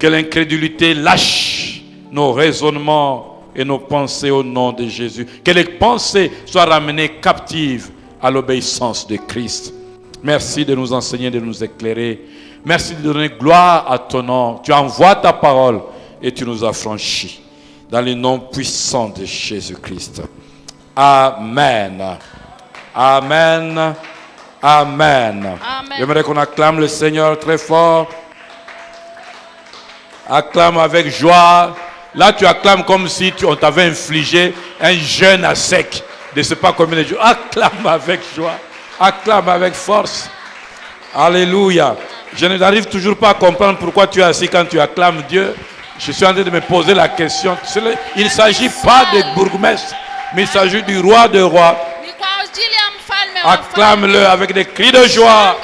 Que l'incrédulité lâche nos raisonnements et nos pensées au nom de Jésus. Que les pensées soient ramenées captives à l'obéissance de Christ. Merci de nous enseigner, de nous éclairer. Merci de donner gloire à ton nom. Tu envoies ta parole et tu nous as franchis. Dans le nom puissant de Jésus-Christ. Amen. Amen. Amen. J'aimerais qu'on acclame le Seigneur très fort. Acclame avec joie. Là, tu acclames comme si on t'avait infligé un jeûne à sec de ne sais pas combien de jours. Acclame avec joie. Acclame avec force. Alléluia. Je n'arrive toujours pas à comprendre pourquoi tu es assis quand tu acclames Dieu. Je suis en train de me poser la question. Il ne s'agit pas de bourgmestre, mais il s'agit du roi des rois. Acclame-le avec des cris de joie.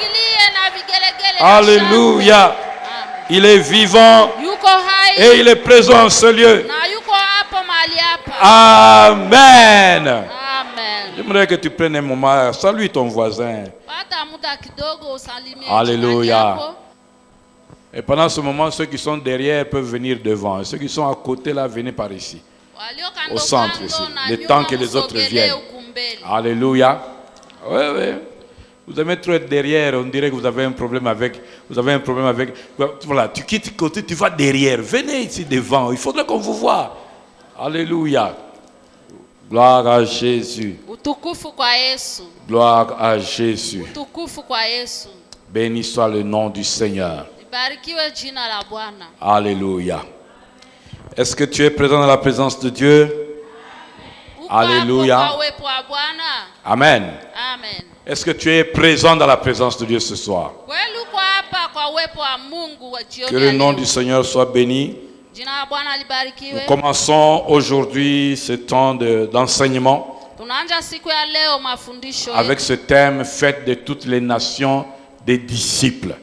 Alléluia. Il est vivant et il est présent en ce lieu. Amen. J'aimerais que tu prennes un moment, salue ton voisin. Alléluia. Et pendant ce moment, ceux qui sont derrière peuvent venir devant. Et ceux qui sont à côté, là, venez par ici. Au centre ici. Le temps que les autres viennent. Alléluia. Oui, oui. Vous aimez trop être derrière, on dirait que vous avez un problème avec. Voilà, tu quittes le côté, tu vas derrière. Venez ici devant, il faudrait qu'on vous voie. Alléluia. Gloire à Jésus. Gloire à Jésus. Béni soit le nom du Seigneur. Alléluia. Est-ce que tu es présent dans la présence de Dieu? Alléluia. Amen. Est-ce que tu es présent dans la présence de Dieu ce soir? Que le nom du Seigneur soit béni. Nous commençons aujourd'hui ce temps d'enseignement avec ce thème: faites de toutes les nations des disciples.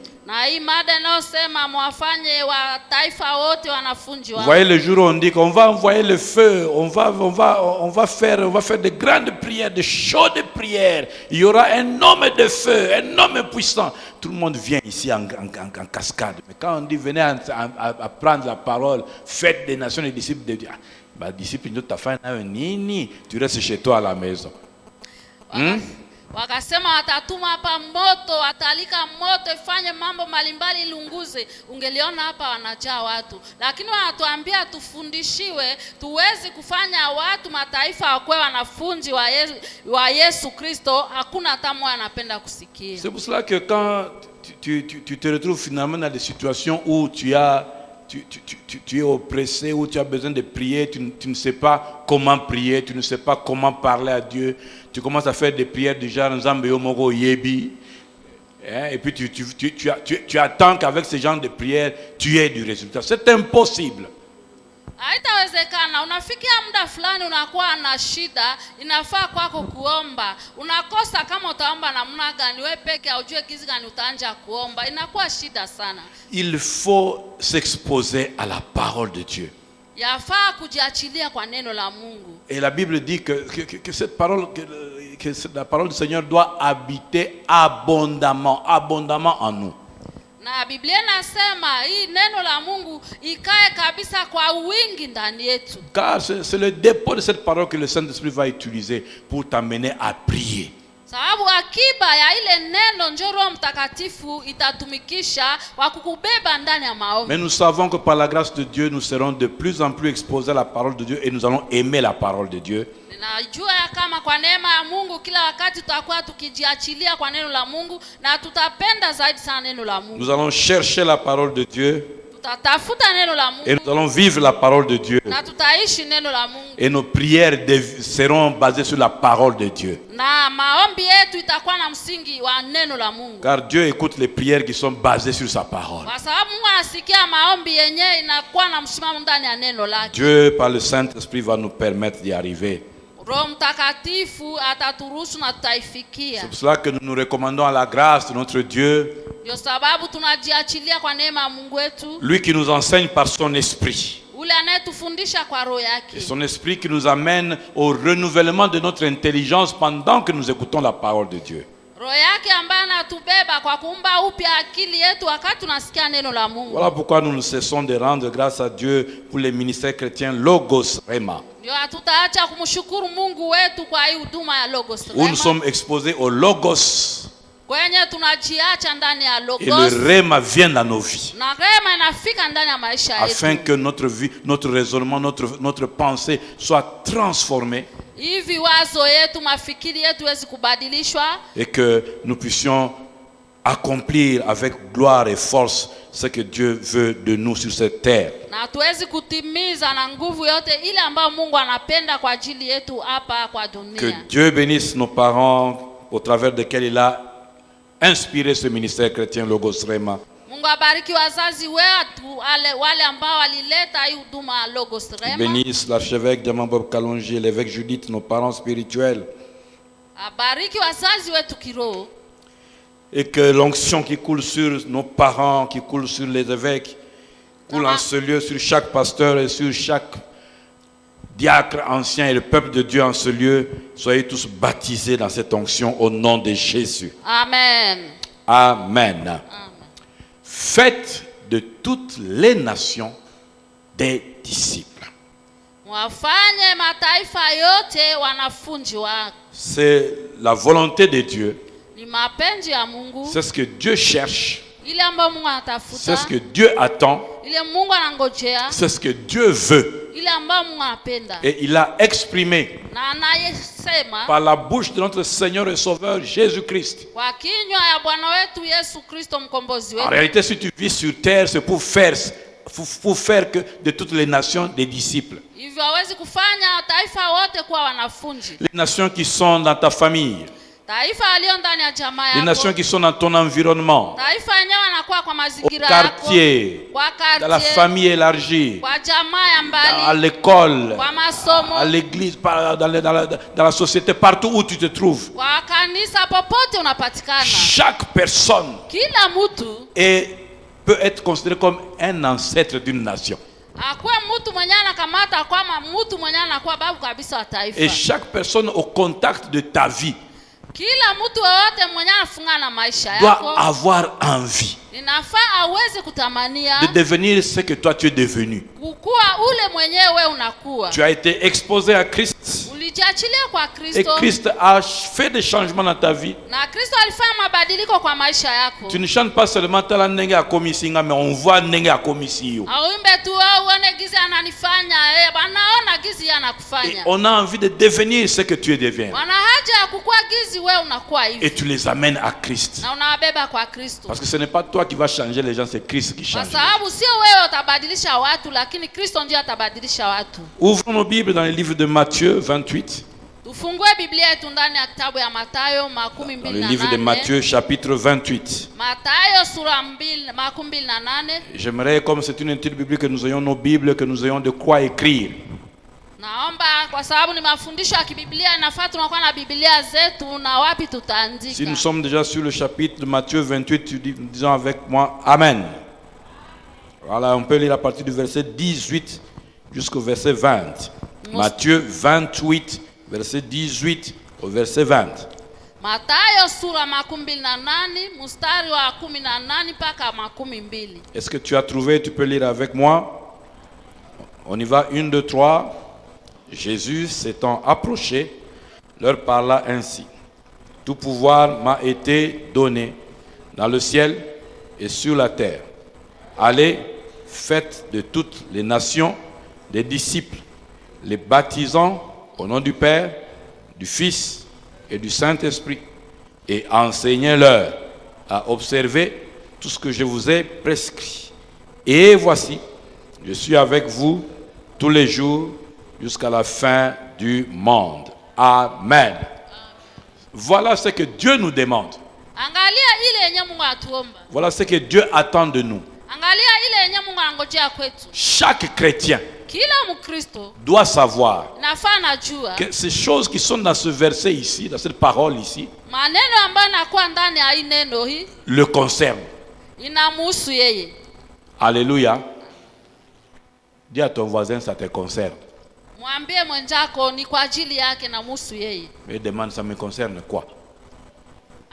Vous voyez, le jour où on dit qu'on va envoyer le feu, on va faire de grandes prières, de chaudes prières. Il y aura un homme de feu, un homme puissant. Tout le monde vient ici en cascade. Mais quand on dit venez à prendre la parole, faites des nations des disciples de Dieu. Disciple de ta femme, tu restes chez toi à la maison. Wakasema watatuma hapa moto, watalika moto ifanye mambo mbalimbali ilunguze. Ungeliona hapa wanajaa watu. Lakini wanatuambia tufundishiwe, tuwezi kufanya watu mataifa wakwe wanafunzi wa Yesu Kristo. Hakuna hata mmoja anapenda kusikia. C'est pour cela que quand tu te retrouves finalement dans des situations où tu es oppressé, où tu as besoin de prier, tu ne sais pas comment prier, tu ne sais pas comment parler à Dieu. Tu commences à faire des prières du genre Nzambe Yomoro Yebi. Et puis tu attends qu'avec ce genre de prières, tu aies du résultat. C'est impossible. Haitawezekana. Unafikia muda fulani unakuwa na shida, inafaa kwako kuomba. Unakosa kama utaomba namna gani, wewe peke hujue kizi gani utaanza kuomba. Inakuwa shida sana. Il faut s'exposer à la parole de Dieu. Yafaa kujiachilia kwa neno la Mungu. Et la Bible dit que cette parole, que la parole du Seigneur doit habiter abondamment en nous. Na Biblia inasema hii neno la Mungu ikae kabisa kwa wingi ndani yetu. Car c'est le dépôt de cette parole que le Saint-Esprit va utiliser pour t'amener à prier. Sababu akiba ya ile neno ndio Roho Mtakatifu itatumikisha wa kukubeba ndani ya maombi. Mais nous savons que par la grâce de Dieu, nous serons de plus en plus exposés à la parole de Dieu et nous allons aimer la parole de Dieu. Ninajua kama kwa neema ya Mungu kila wakati tutakuwa tukijiachilia kwa neno la Mungu na tutapenda zaidi sana neno la Mungu. Nous allons chercher la parole de Dieu. Tutatafuta neno la Mungu. Et nous allons vivre la parole de Dieu. Na tutaishi neno la Mungu. Et nos prières seront basées sur la parole de Dieu. Na maombi yetu itakuwa na msingi wa neno la Mungu. Car Dieu écoute les prières qui sont basées sur sa parole. Kwa sababu Mungu anasikia maombi yenyewe inakuwa na msimamo ndani ya neno lake. Dieu par le Saint-Esprit va nous permettre d'y arriver. Roho Mtakatifu ataturuhusu na tutaifikia. C'est pour cela que nous nous recommandons à la grâce de notre Dieu. Ndio sababu tunajiachilia kwa neema ya Mungu wetu. Lui qui nous enseigne par son esprit. Ule anayetufundisha kwa roho yake. Et son esprit qui nous amène au renouvellement de notre intelligence pendant que nous écoutons la parole de Dieu. Roho yake ambaye anatubeba kwa kuumba upya akili yetu wakati tunasikia neno la Mungu. Voilà pourquoi nous ne cessons de rendre grâce à Dieu pour les ministères chrétiens Logos Rema. Ndio hatutaacha kumshukuru Mungu wetu kwa hii huduma ya Logos Où nous Rema. sommes exposés au Logos. Kwenye tunajiacha ndani ya Et Logos. le Rema vient dans nos vies. Na rema inafika ndani ya maisha yetu. Afin que notre vie, notre raisonnement, notre pensée soit transformée. Hivi wazo yetu, mafikiri yetu wezi kubadilishwa. Et que nous puissions accomplir avec gloire et force ce que Dieu veut de nous sur cette terre. Na tuwezi kutimiza na nguvu yote ile ambayo Mungu anapenda kwa ajili yetu hapa kwa dunia. Que Dieu bénisse nos parents au travers desquels il a inspiré ce ministère chrétien Logos Rema. Mungu abariki wazazi wetu wale ambao walileta hii huduma Logos Rema. Bénisse l'archevêque Diamant Bob Kalonji, l'évêque Judith, nos parents spirituels. Abariki wazazi wetu kiroho. Et que l'onction qui coule sur nos parents, qui coule sur les évêques, coule en ce lieu sur chaque pasteur et sur chaque diacre ancien et le peuple de Dieu en ce lieu. Soyez tous baptisés dans cette onction au nom de Jésus. Amen. Amen. Amen. Faites de toutes les nations des disciples. Wafanye mataifa yote wanafunzi wako. C'est la volonté de Dieu. Ni mapenzi ya Mungu. C'est ce que Dieu cherche. Ile ambayo Mungu anatafuta. C'est ce que Dieu attend. Ile Mungu anangojea. C'est ce que Dieu veut. Ile ambayo Mungu anapenda. Et il a exprimé Na anayesema par la bouche de notre Seigneur et Sauveur Jésus-Christ. kwa kinywa ya Bwana wetu Yesu Kristo mkombozi En wetu. réalité, si tu vis sur terre, c'est pour faire que de toutes les nations des disciples. Hivyo hawezi kufanya taifa wote kuwa wanafunzi. Les nations qui sont dans ta famille. Taifa aliyo ndani ya jamaa Les yako. nations qui sont dans ton environnement. Taifa yenyewe anakuwa kwa Au mazingira yako. quartier. Kwa Dans la quartier. famille élargie. Kwa jamaa ya À mbali. l'école. Kwa masomo. À l'église. Dans la société. Partout où tu te trouves. Kwa kanisa popote unapatikana. Chaque personne Kila mtu peut être considéré comme un ancêtre d'une nation. akuwe mtu mwenye anakamata kama mtu mwenye anakuwa babu kabisa wa taifa. Et chaque personne au contact de ta vie Kila mtu yote mwenye anafunga na maisha doit yako avoir envie inafaa aweze kutamania de devenir ce que toi tu es devenu. kukuwa ule mwenyewe unakuwa. Tu as été exposé à Christ Ulijiachilia kwa et Kristo. Christ a fait des changements dans ta vie. Na Kristo alifanya mabadiliko kwa maisha yako. Tu ne chantes pas seulement tala nenge a komisinga, mais on voit nenge a komisiyo. Auimbe tu wewe uone gizi ananifanya, banaona gizi Et anakufanya. on a envie de devenir ce que tu deviens. Wana haja ya kukua gizi wewe unakuwa Et hivi. tu les amènes à Christ. Na unawabeba kwa Kristo. Parce que ce n'est pas toi qui vas changer les gens, c'est Christ qui Kwa change. sababu sio wewe utabadilisha watu, lakini Kristo ndiye atabadilisha watu. Ouvrons nos Bibles dans le livre de Matthieu 28. Tufungue Biblia yetu ndani ya kitabu ya Mathayo Dans le livre de Matthieu chapitre 28. Mathayo sura 28. J'aimerais, comme c'est une étude biblique, que nous ayons nos Bibles, que nous ayons de quoi écrire. Naomba kwa sababu ni mafundisho ya kibiblia inafaa tunakuwa na Biblia zetu na wapi tutaandika. Si nous sommes déjà sur le chapitre de Matthieu 28, disons avec moi Amen. Voilà, on peut lire à partir du verset 18 jusqu'au verset 20. Matthieu 28, verset 18 au verset 20. Mathayo sura 28 mstari wa 18 mpaka 22. Est-ce que tu as trouvé? Tu peux lire avec moi. On y va, 1, 2, 3. Jésus s'étant approché, leur parla ainsi. Tout pouvoir m'a été donné dans le ciel et sur la terre. Allez, faites de toutes les nations des disciples, les baptisant au nom du Père, du Fils et du Saint-Esprit, et enseignez-leur à observer tout ce que je vous ai prescrit. Et voici, je suis avec vous tous les jours jusqu'à la fin du monde. Amen. Voilà ce que Dieu nous demande. Angalia ile yenye Mungu atuomba. Voilà ce que Dieu attend de nous. Angalia ile yenye Mungu anangojea kwetu. Chaque chrétien Kila Mkristo doit savoir nafaa najua que ces choses qui sont dans ce verset ici, dans cette parole ici, maneno ambayo nakuwa ndani ya hii neno hii le concernent. inamhusu yeye. Alléluia. Dis à ton voisin, ça te concerne. Mwambie mwenzako ni kwa ajili yake na mhusu yeye. Mais demande, ça me concerne quoi?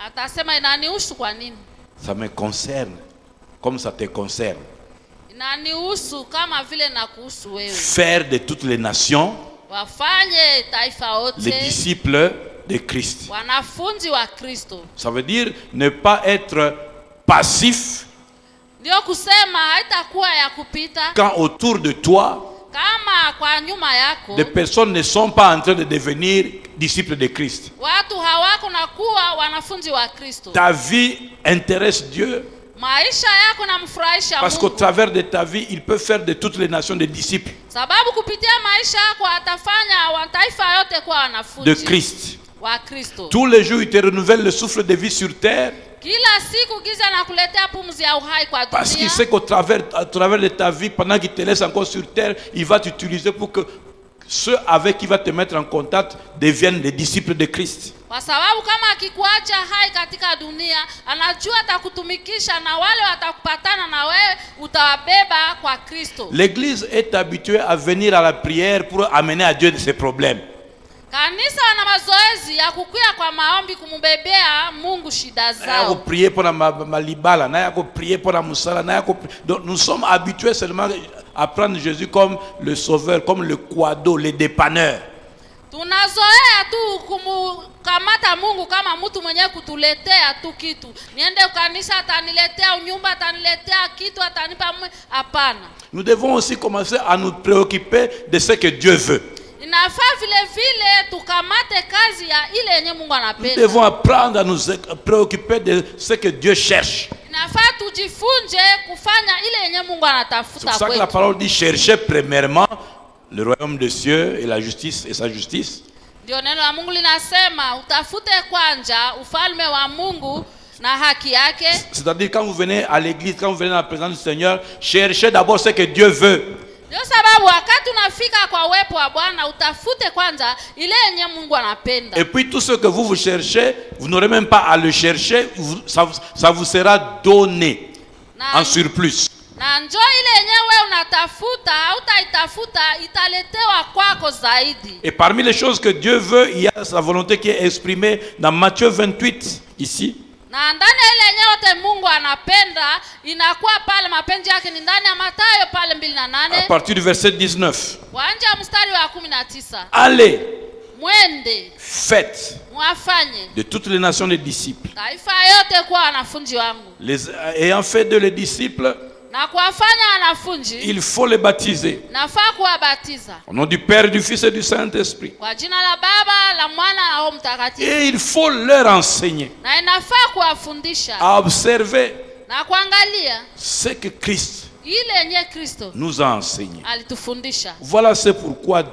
Atasema inanihusu kwa nini? Ça me concerne comme ça te concerne. Inanihusu kama vile nakuhusu wewe. Faire de toutes les nations Wafanye taifa wote les disciples de Christ. wanafunzi wa Kristo. Ça veut dire ne pas être passif Ndio kusema haitakuwa ya kupita quand autour de toi kama kwa nyuma yako des personnes ne sont pas en train de devenir disciples de Christ. watu hawako na kuwa wanafunzi wa Kristo. Ta vie intéresse Dieu Maisha yako namfurahisha parce qu'au Mungu. travers de ta vie, il peut faire de toutes les nations des disciples Sababu kupitia maisha yako atafanya mataifa yote kuwa de wanafunzi Christ. wa Kristo. Tous les jours, il te renouvelle le souffle de vie sur terre Kila siku giza nakuletea pumzi ya uhai kwa parce qu'il dunia. sait qu'au travers, à travers de ta vie, pendant qu'il te laisse encore sur terre, il va t'utiliser pour que ceux avec qui il va te mettre en contact deviennent des disciples de Christ. Kwa sababu kama akikuacha hai katika dunia, anajua atakutumikisha na wale watakupatana na wewe utawabeba kwa Kristo. L'Église est habituée à venir à la prière pour amener à Dieu de ses problèmes. Kanisa wana mazoezi ya kukuya kwa maombi kumbebea Mungu shida zao. Prier pour la malibala, prier pour la musala, donc nous sommes habitués seulement à prendre Jésus comme le sauveur, comme le quado, le dépanneur. Tunazoea tu kumkamata Mungu kama mtu mwenyewe kutuletea tu kitu. Niende kanisa ataniletea nyumba, ataniletea kitu, atanipa hapana. Nous devons aussi commencer à nous préoccuper de ce que Dieu veut. Inafaa vile vile tukamate kazi ya ile yenye Mungu Nous anapenda. devons apprendre à nous préoccuper de ce que Dieu cherche. Inafaa tujifunze kufanya ile yenye Mungu C'est anatafuta pour ça que la kwetu. parole dit chercher premièrement le royaume des cieux et la justice et sa justice. Ndio neno la Mungu linasema utafute kwanza ufalme wa Mungu na haki yake. C'est-à-dire quand vous venez à l'église, quand vous venez dans la présence du Seigneur, cherchez d'abord ce que Dieu veut. Ndio sababu wakati unafika kwa uwepo wa Bwana utafute kwanza ile yenye Mungu anapenda. Et puis tout ce que vous cherchez, vous n'aurez même pas à le chercher, ça vous sera donné en surplus. Na njoo ile yenyewe unatafuta, hautaitafuta italetewa kwako zaidi. Et parmi les choses que Dieu veut, il y a sa volonté qui est exprimée dans Matthieu 28 ici. Na ndani ya ile yenyewe yote Mungu anapenda inakuwa pale, mapenzi yake ni ndani ya Mathayo pale 2:8. À partir du verset 19. Kuanzia mstari wa 19. Allez, Mwende, faites mwafanye de toutes les nations des disciples. taifa yote kuwa wanafunzi wangu. Ayant fait de les disciples, Na kuwafanya wanafunzi, il faut les baptiser. nafaa kuwabatiza Au nom du Père, du Fils et du Saint-Esprit. kwa jina la Baba, la Mwana na Roho Mtakatifu. Et il faut leur enseigner Na inafaa kuwafundisha à observer na kuangalia ce que Christ ile yenye Kristo nous a enseigné. alitufundisha. Voilà c'est pourquoi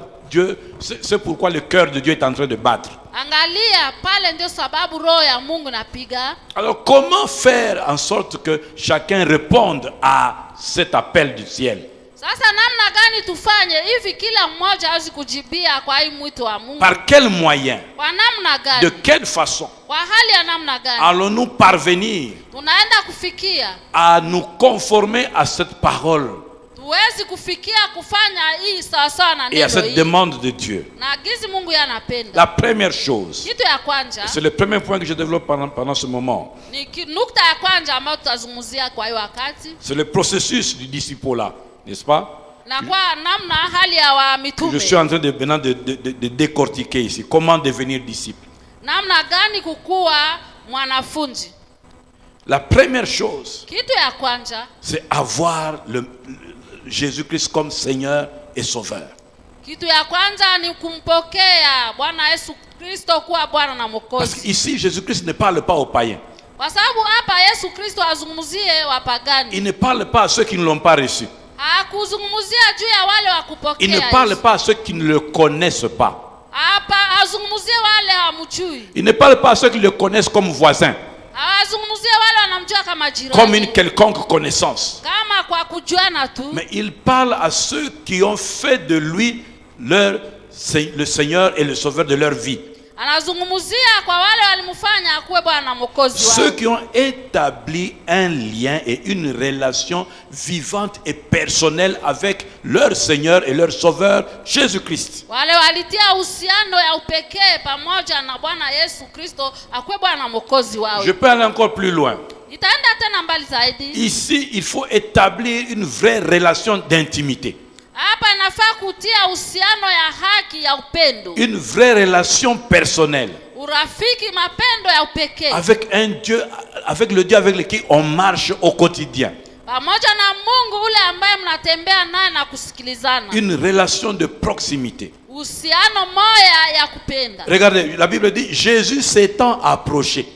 c'est pourquoi le cœur de Dieu est en train de battre. Angalia pale ndio sababu roho ya Mungu napiga. Alors comment faire en sorte que chacun réponde à cet appel du ciel? Sasa namna gani tufanye hivi kila mmoja aweze kujibia kwa hii mwito wa Mungu? Par quel moyen? Kwa namna De gani? quelle façon Kwa hali ya namna gani? allons-nous parvenir Tunaenda kufikia à nous conformer à cette parole tuwezi kufikia kufanya hii sawa sawa na et à neno cette hii. demande de Dieu? Na gizi Mungu yanapenda. La première chose, Kitu ya kwanza c'est le premier point que je développe pendant ce moment, ni nukta ya kwanza ambayo tutazungumzia kwa hii wakati. c'est le processus du disciple-là, n'est-ce pas? Na kwa namna hali ya wa Je mitume. suis en train maintenant de décortiquer ici. Comment devenir disciple? Namna gani kukua mwanafunzi? La première chose, Kitu ya kwanza, c'est avoir Jésus-Christ comme Seigneur et Sauveur. kitu ya kwanza ni kumpokea Bwana Yesu Kristo kuwa Bwana na Parce Mwokozi. qu'ici, Jésus-Christ ne parle pas aux païens. Kwa sababu hapa Yesu Kristo azungumzie wapagani. Il ne parle pas à ceux qui ne l'ont pas reçu. Hakuzungumzia juu ya wale wa kupokea. Il ne parle Yesu. pas à ceux qui ne le connaissent pas. Hapa azungumzie wale hawamjui. Il ne parle pas à ceux qui le connaissent comme voisin, Azungumzie wale wanamjua kama comme une jirani. quelconque connaissance. Kama kwa kujuana tu. Mais il parle à ceux qui ont fait de lui le Seigneur et le Sauveur de leur vie. Anazungumzia kwa wale walimfanya akuwe Bwana Mwokozi wao. Ceux qui ont établi un lien et une relation vivante et personnelle avec leur Seigneur et leur Sauveur Jésus-Christ. Wale walitia uhusiano ya upekee pamoja na Bwana Yesu Kristo akuwe Bwana Mwokozi wao. Je peux aller encore plus loin. Itaenda tena mbali zaidi. Ici, il faut établir une vraie relation d'intimité. Hapa inafaa kutia uhusiano ya haki ya upendo. Une vraie relation personnelle. Urafiki, mapendo ya upekee. Avec un Dieu, avec le Dieu avec lequel on marche au quotidien. Pamoja na Mungu ule ambaye mnatembea naye na kusikilizana. Une relation de proximité. Uhusiano moya ya kupenda. Regardez, la Bible dit Jésus s'étant approché.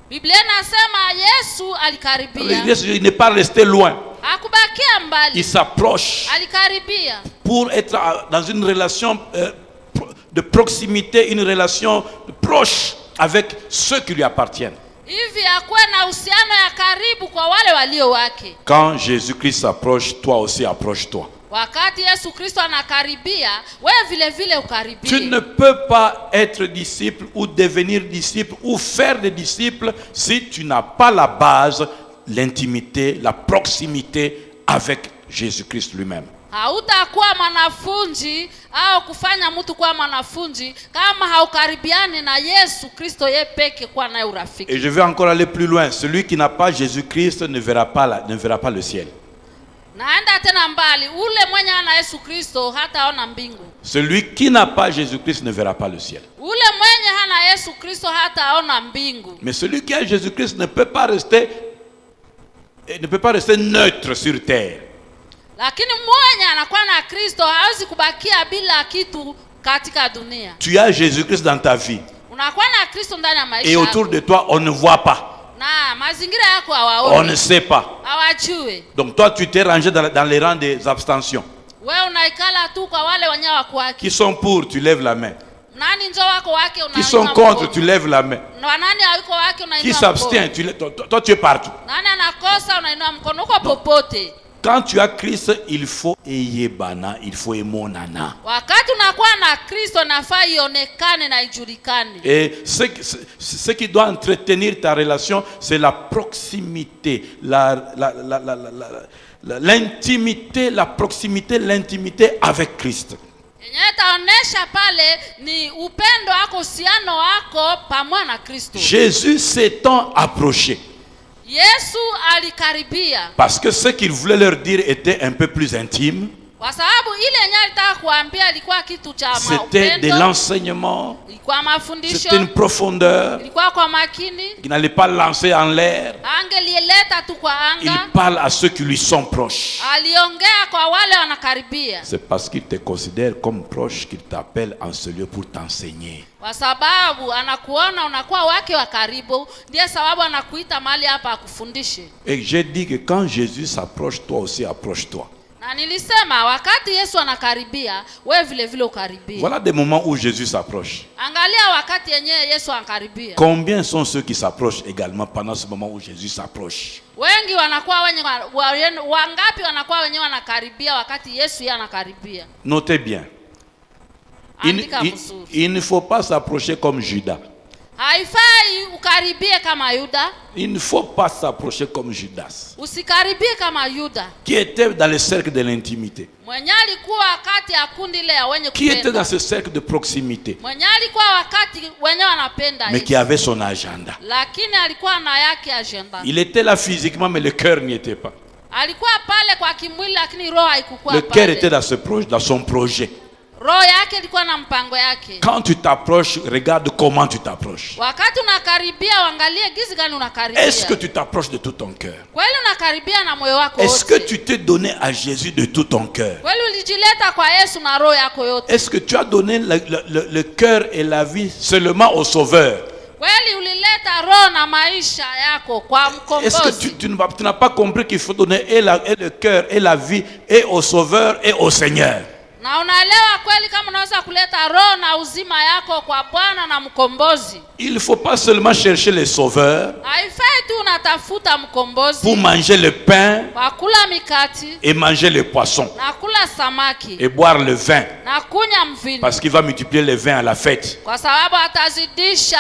Biblia inasema Yesu alikaribia. Il n'est pas resté loin. Hakubakia mbali. Il s'approche Alikaribia. pour être dans une relation de proximité, une relation proche avec ceux qui lui appartiennent. Hivi akuwe na uhusiano ya karibu kwa wale walio wake. Quand Jésus-Christ s'approche, toi aussi approche-toi. Wakati Yesu Kristo anakaribia, wewe vile vile ukaribie. Tu ne peux pas être disciple ou devenir disciple ou faire des disciples si tu n'as pas la base, l'intimité, la proximité avec Jésus-Christ lui-même. Hautakuwa mwanafunzi au kufanya mtu kuwa mwanafunzi kama haukaribiani na Yesu Kristo yeye peke kwa naye urafiki. Et je vais encore aller plus loin. Celui qui n'a pas Jésus-Christ ne verra pas le ciel. Naenda tena mbali, ule mwenye ana Yesu Kristo hataona mbingu. Celui qui n'a pas Jésus-Christ ne verra pas le ciel. Ule mwenye hana Yesu Kristo hataona mbingu. Mais celui qui a Jésus-Christ ne peut pas rester neutre sur terre. Lakini mwenye anakuwa na Kristo hawezi kubakia bila kitu katika dunia. Tu as Jésus-Christ dans ta vie. Unakuwa na Kristo ndani ya maisha. Et autour de toi, on ne voit pas. Na mazingira yako hawaoni. On ne sait pas. Hawajui. Donc toi, tu t'es rangé dans les rangs des abstentions. Wewe unaikala tu kwa wale wenyewe wako wake. Qui sont pour, tu lèves la main. Nani njoo wako wake unainua. Qui sont contre, tu lèves la main. Na nani hayuko wake unainua. Qui s'abstient, toi tu es partout. Nani anakosa unainua mkono uko popote. Quand tu as Christ, il faut eyebana, il faut emonana. Wakati unakuwa na Kristo nafaa ionekane na ijulikane. Et ce qui doit entretenir ta relation, c'est la proximité, l'intimité, la proximité, l'intimité avec Christ. Yenye taonesha pale ni upendo wako, uhusiano wako pamoja na Kristo. Jésus s'étant approché. Yesu alikaribia. Parce que ce qu'il voulait leur dire était un peu plus intime. Kwa sababu ile yenye alitaka kuambia ilikuwa kitu cha upendo. C'était de l'enseignement. Ilikuwa mafundisho. C'était une profondeur. Ilikuwa kwa makini. Il n'allait pas lancer en l'air. Angelieleta tu kwa anga. Il parle à ceux qui lui sont proches. Aliongea kwa wale wanakaribia. C'est parce qu'il te considère comme proche qu'il t'appelle en ce lieu pour t'enseigner. Kwa sababu anakuona unakuwa wake wa karibu, ndiye sababu anakuita mahali hapa akufundishe. Et j'ai dit que quand Jésus s'approche, toi aussi approche-toi. Na nilisema wakati Yesu anakaribia, wewe vile vile ukaribie. Voilà des moments où Jésus s'approche. Angalia wakati yenyewe Yesu anakaribia. Combien sont ceux qui s'approchent également pendant ce moment où Jésus s'approche? Wengi wanakuwa wangapi wanakuwa wenyewe wanakaribia wakati Yesu yeye anakaribia. Notez bien. Il ne faut pas s'approcher comme Judas. Haifai ukaribie kama Yuda. Il ne faut pas s'approcher comme Judas. Usikaribie kama Yuda. Qui était dans le cercle de l'intimité. Mwenye alikuwa wakati ya kundi ile ya wenye Qui kupenda. était dans ce cercle de proximité. Mwenye alikuwa wakati wenye wanapenda. Mais qui avait son agenda. Lakini alikuwa na yake agenda. Il était là physiquement mais le cœur n'y était pas. Alikuwa pale kwa kimwili lakini roho haikuwa pale. Le cœur était dans son projet. Roho yake ilikuwa na mpango yake. Quand tu t'approches, regarde comment tu t'approches. Wakati unakaribia, angalia gizi gani unakaribia. Est-ce que tu t'approches de tout ton cœur? Kweli unakaribia na moyo wako wote? Est-ce que tu t'es donné à Jésus de tout ton cœur? Kweli ulijileta kwa Yesu na roho yako yote? Est-ce que tu as donné le cœur et la vie seulement au Sauveur? Kweli ulileta roho na maisha yako kwa mkombozi? Est-ce que tu n'as pas compris qu'il faut donner et le cœur et la vie et au Sauveur et au Seigneur? Na unaelewa kweli kama unaweza kuleta roho na uzima yako kwa Bwana na mkombozi. Il ne faut pas seulement chercher les sauveurs Haifai tu unatafuta mkombozi pour manger le pain kwa kula mikati et manger le poisson na kula samaki et boire le vin, na kunya mvinyo, parce qu'il va multiplier les vins à la fête. kwa sababu atazidisha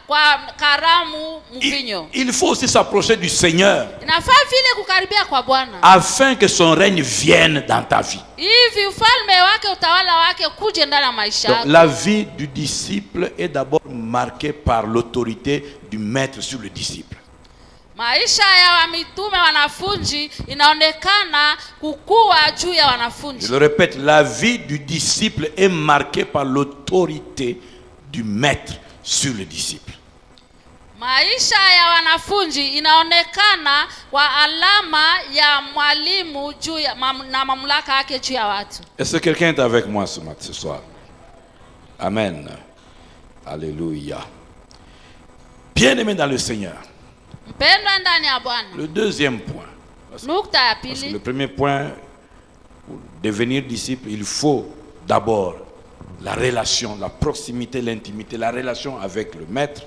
kwa karamu mvinyo. Il faut aussi s'approcher du Seigneur Inafaa vile kukaribia kwa Bwana afin que son règne vienne dans ta vie. hivi ufalme wake, utawala wake kuje ndani ya maisha Donc, yako. la vie du disciple est d'abord marquée par l'autorité du maître sur le disciple. Maisha ya wamitume wanafunzi inaonekana kukua juu ya Je wanafunzi. le répète, la vie du disciple est marquée par l'autorité du maître sur le disciple. Maisha ya wanafunzi inaonekana kwa alama ya mwalimu juu ya na mamlaka yake juu ya watu. Est-ce que quelqu'un est avec moi ce soir? Amen. Alléluia. Bien-aimé dans le Seigneur. Mpendwa ndani ya Bwana. Le deuxième point. Nukta ya Parce que pili. le premier point, pour devenir disciple, il faut d'abord la relation, la proximité, l'intimité, la relation avec le maître.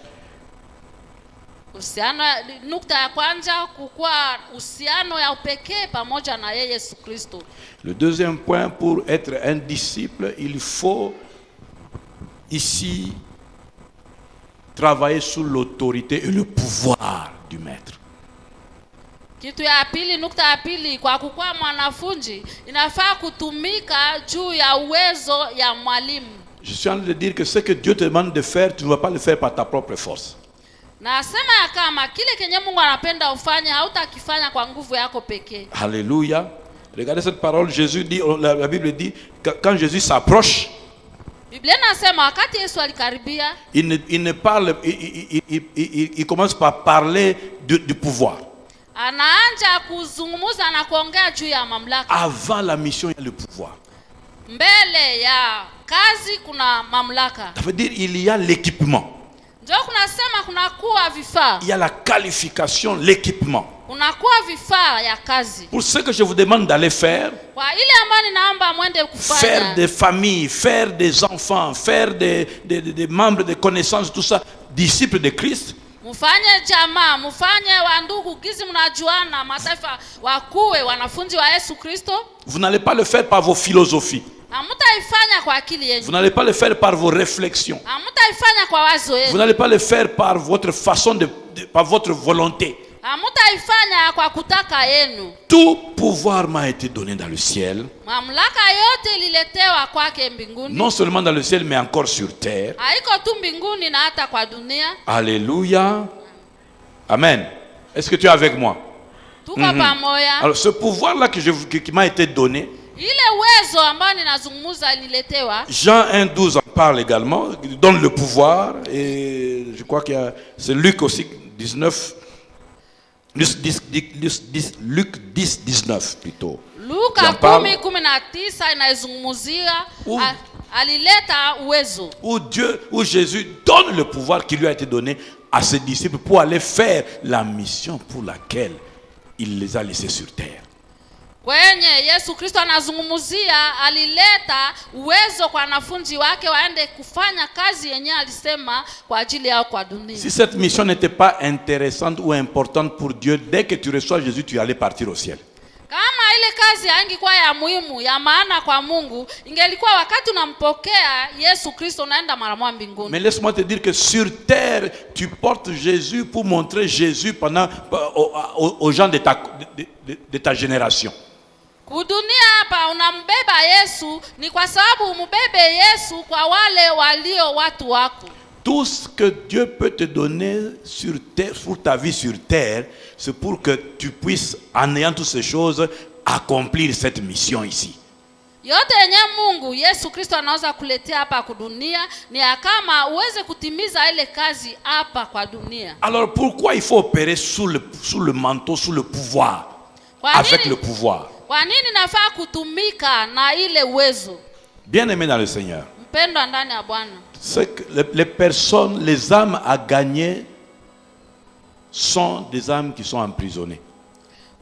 Uhusiano, nukta ya kwanza kukua uhusiano ya upekee pamoja na yeye Yesu Kristo. Le deuxième point, pour être un disciple, il faut ici travailler sous l'autorité et le pouvoir du maître. Kitu ya pili, nukta ya pili, kwa kukua mwanafunzi inafaa kutumika juu ya uwezo ya mwalimu. Je suis en train de dire que ce que Dieu te demande de faire, tu ne vas pas le faire par ta propre force. Nasema ya kama kile kenye Mungu anapenda ufanye hautakifanya kwa nguvu yako pekee. Alléluia. Regardez cette parole, Jésus dit, la Bible dit, quand Jésus s'approche, Biblia inasema wakati Yesu alikaribia, il ne parle, il commence par parler du pouvoir. anaanza kuzungumza na kuongea juu ya mamlaka. Avant la mission, il y a le pouvoir. Mbele ya kazi kuna mamlaka. Ça veut dire il y a l'équipement. Ndio kunasema kunakuwa vifaa. Il y a la qualification, l'équipement. Kunakuwa vifaa ya kazi. Pour ce que je vous demande d'aller faire, Kwa ile ambayo ninaomba mwende kufanya. faire des familles, faire des enfants, faire des membres de connaissances, tout ça, disciples de Christ. Mufanye jamaa, mufanye wandugu, gizi mnajuana, mataifa wakuwe wanafunzi wa Yesu Kristo. Vous n'allez pas le faire par vos philosophies. Hamtaifanya kwa akili yenu. Vous n'allez pas le faire par vos réflexions. Hamtaifanya kwa wazo Vous yenu. n'allez pas le faire par votre façon par votre volonté. Hamtaifanya kwa kutaka yenu. Tout pouvoir m'a été donné dans le ciel. Mamlaka yote ililetewa kwake mbinguni. Non seulement dans le ciel, mais encore sur terre. Haiko tu mbinguni na hata kwa dunia. Alléluia. Amen. Est-ce que tu es avec moi? Tuko pamoja. Alors ce pouvoir-là qui m'a été donné, Ile uwezo ambao ninazungumza ililetewa. Jean 1,12 en parle également, il donne le pouvoir, et je crois qu'il y a, c'est Luc aussi 19, Luc 10, 19 plutôt. Luka 10:19 inaizungumzia alileta uwezo. Où Jésus donne le pouvoir qui lui a été donné à ses disciples pour aller faire la mission pour laquelle il les a laissés sur terre. Kwenye Yesu Kristo anazungumzia alileta uwezo kwa wanafunzi wake waende kufanya kazi yenyewe alisema kwa ajili yao kwa dunia. Si cette mission n'était pas intéressante ou importante pour Dieu, dès que tu reçois Jésus, tu allais partir au ciel. Kama ile kazi haingekuwa ya muhimu ya maana kwa Mungu, ingelikuwa wakati unampokea Yesu Kristo unaenda mara moja mbinguni. Mais laisse-moi te dire que sur terre, tu portes Jésus pour montrer Jésus aux gens de ta génération. Kudunia hapa unambeba Yesu ni kwa sababu umbebe Yesu kwa wale walio watu wako. Tout ce que Dieu peut te donner sur terre, pour ta vie sur terre, c'est pour que tu puisses, en ayant toutes ces choses, accomplir cette mission ici. Yote yenye Mungu Yesu Kristo anaweza kuletea hapa kwa dunia ni kama uweze kutimiza ile kazi hapa kwa dunia. Alors pourquoi il faut opérer sous le manteau, sous le pouvoir, avec le pouvoir? Kwa nini nafaa kutumika na ile uwezo? Bien-aimé dans le Seigneur, Mpendwa ndani ya Bwana. c'est que les personnes, les âmes à gagner sont des âmes qui sont emprisonnées.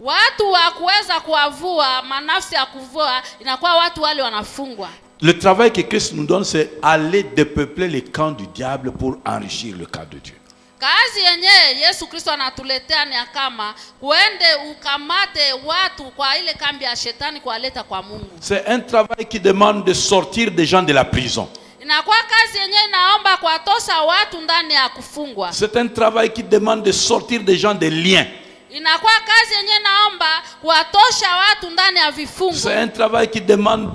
Watu wa kuweza kuwavua manafsi ya kuvua inakuwa watu wale wanafungwa. Le travail que Christ nous donne, c'est aller dépeupler les camps du diable pour enrichir le camp de Dieu. Kazi yenyewe Yesu Kristo anatuletea ni kama uende ukamate watu kwa ile kambi ya shetani kuwaleta kwa Mungu. C'est un travail qui demande de sortir des gens de la prison. Inakuwa kazi yenyewe inaomba kuwatosha watu ndani ya kufungwa. C'est un travail qui demande de sortir des gens des liens. Inakuwa kazi yenyewe inaomba kuwatosha watu ndani ya vifungo. C'est un travail qui demande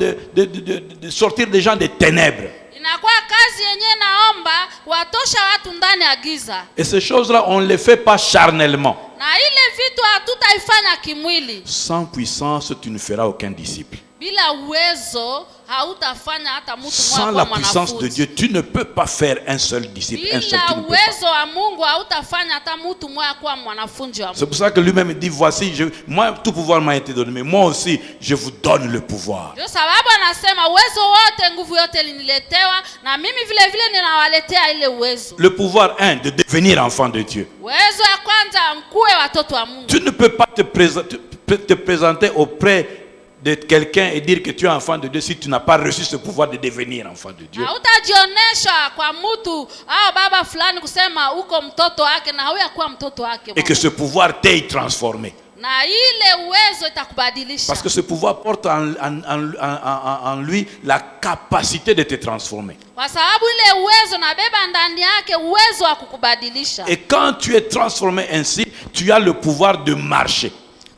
de sortir des gens des ténèbres. Inakuwa kazi yenyewe inaomba kuwatosha watu ndani ya giza. Et ces choses-là, on ne les fait pas charnellement. Na ile vitu hatutaifanya kimwili. Sans puissance, tu ne feras aucun disciple. Bila uwezo hautafanya hata mtu Sans la puissance de Dieu, tu ne peux pas faire un seul disciple. Un seul, tu ne peux pas. Uwezo wa Mungu hautafanya hata mtu mmoja kuwa mwanafunzi wa Mungu. C'est pour ça que lui-même dit, voici, moi tout pouvoir m'a été donné, mais moi aussi, je vous donne le pouvoir. Ndio sababu anasema uwezo wote, nguvu yote liniletewa na mimi vile vile ninawaletea ile uwezo. Le pouvoir, de devenir enfant de Dieu. Uwezo ya kwanza mkuwe watoto wa Mungu. Tu ne peux pas te présenter auprès de quelqu'un et dire que tu es enfant de Dieu si tu n'as pas reçu ce pouvoir de devenir enfant de Dieu. Hautajionesha kwa mtu au baba fulani kusema uko mtoto wake na hauyakuwa mtoto wake. Et que ce pouvoir t'ait transformé. Na ile uwezo itakubadilisha. Parce que ce pouvoir porte en lui la capacité de te transformer. Kwa sababu ile uwezo nabeba ndani yake uwezo wa kukubadilisha. Et quand tu es transformé ainsi, tu as le pouvoir de marcher.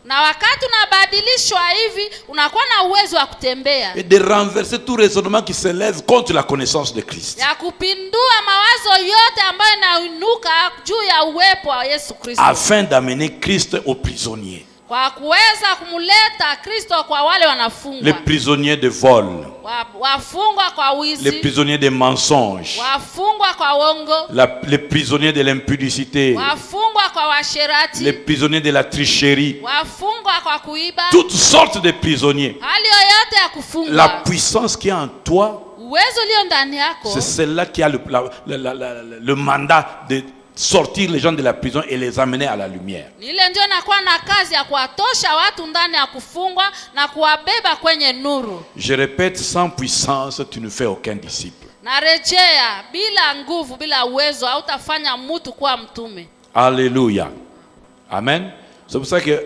Na wakati unabadilishwa hivi unakuwa na uwezo wa kutembea. Et de renverser tout raisonnement qui s'élève contre la connaissance de Christ. Ya kupindua mawazo yote ambayo yanainuka juu ya uwepo wa Yesu Kristo. Afin d'amener Christ aux prisonniers. Kwa kuweza kumleta Kristo kwa wale wanafungwa. Les prisonniers de vol. Wafungwa kwa wizi. Les prisonniers des mensonges. Wafungwa kwa uongo. Les prisonniers de l'impudicité. Wafungwa kwa washerati. Les prisonniers de la tricherie. Wafungwa kwa kuiba. Toutes sortes de prisonniers. Hali yoyote ya kufungwa. La puissance qui est en toi, uwezo ulio ndani yako, c'est celle-là qui a le mandat de sortir les gens de la prison et les amener à la lumière. Ile ndio inakuwa na kazi ya kuwatosha watu ndani ya kufungwa na kuwabeba kwenye nuru. Je répète, sans puissance, tu ne fais aucun disciple. Narejea, bila nguvu, bila uwezo hautafanya mtu kuwa mtume. Alléluia. Amen. C'est pour ça que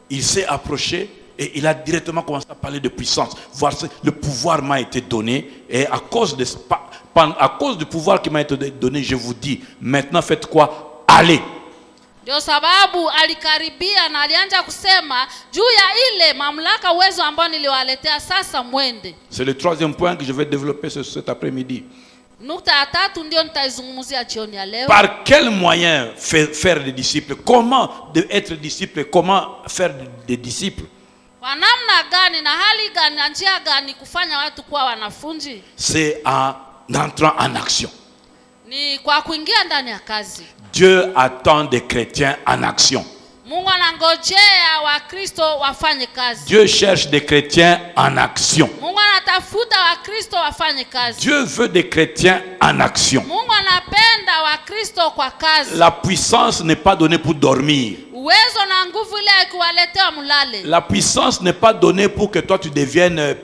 il s'est approché et il a directement commencé à parler de puissance. Voir le pouvoir m'a été donné et à cause du pouvoir qui m'a été donné, je vous dis, maintenant faites quoi? Allez. Ndio sababu alikaribia na alianza kusema juu ya ile mamlaka uwezo ambao niliwaletea, sasa mwende. C'est le troisième point que je vais développer cet après-midi. Nukta ya tatu ndio nitaizungumzia jioni ya leo. Par quel moyen faire des disciples? Comment être disciple? Comment faire des disciples? Kwa namna gani na hali gani na njia gani kufanya watu kuwa wanafunzi? C'est en entrant en action. Ni kwa kuingia ndani ya kazi. Dieu attend des chrétiens en action. Mungu anangojea Wakristo wafanye kazi. Dieu cherche des chrétiens en action. Mungu anatafuta Wakristo wafanye kazi. Dieu veut des chrétiens en action. Mungu anapenda Wakristo kwa kazi. La puissance n'est pas donnée pour dormir. Uwezo na nguvu ile kuwaletea mulale. La puissance n'est pas donnée pour que toi tu deviennes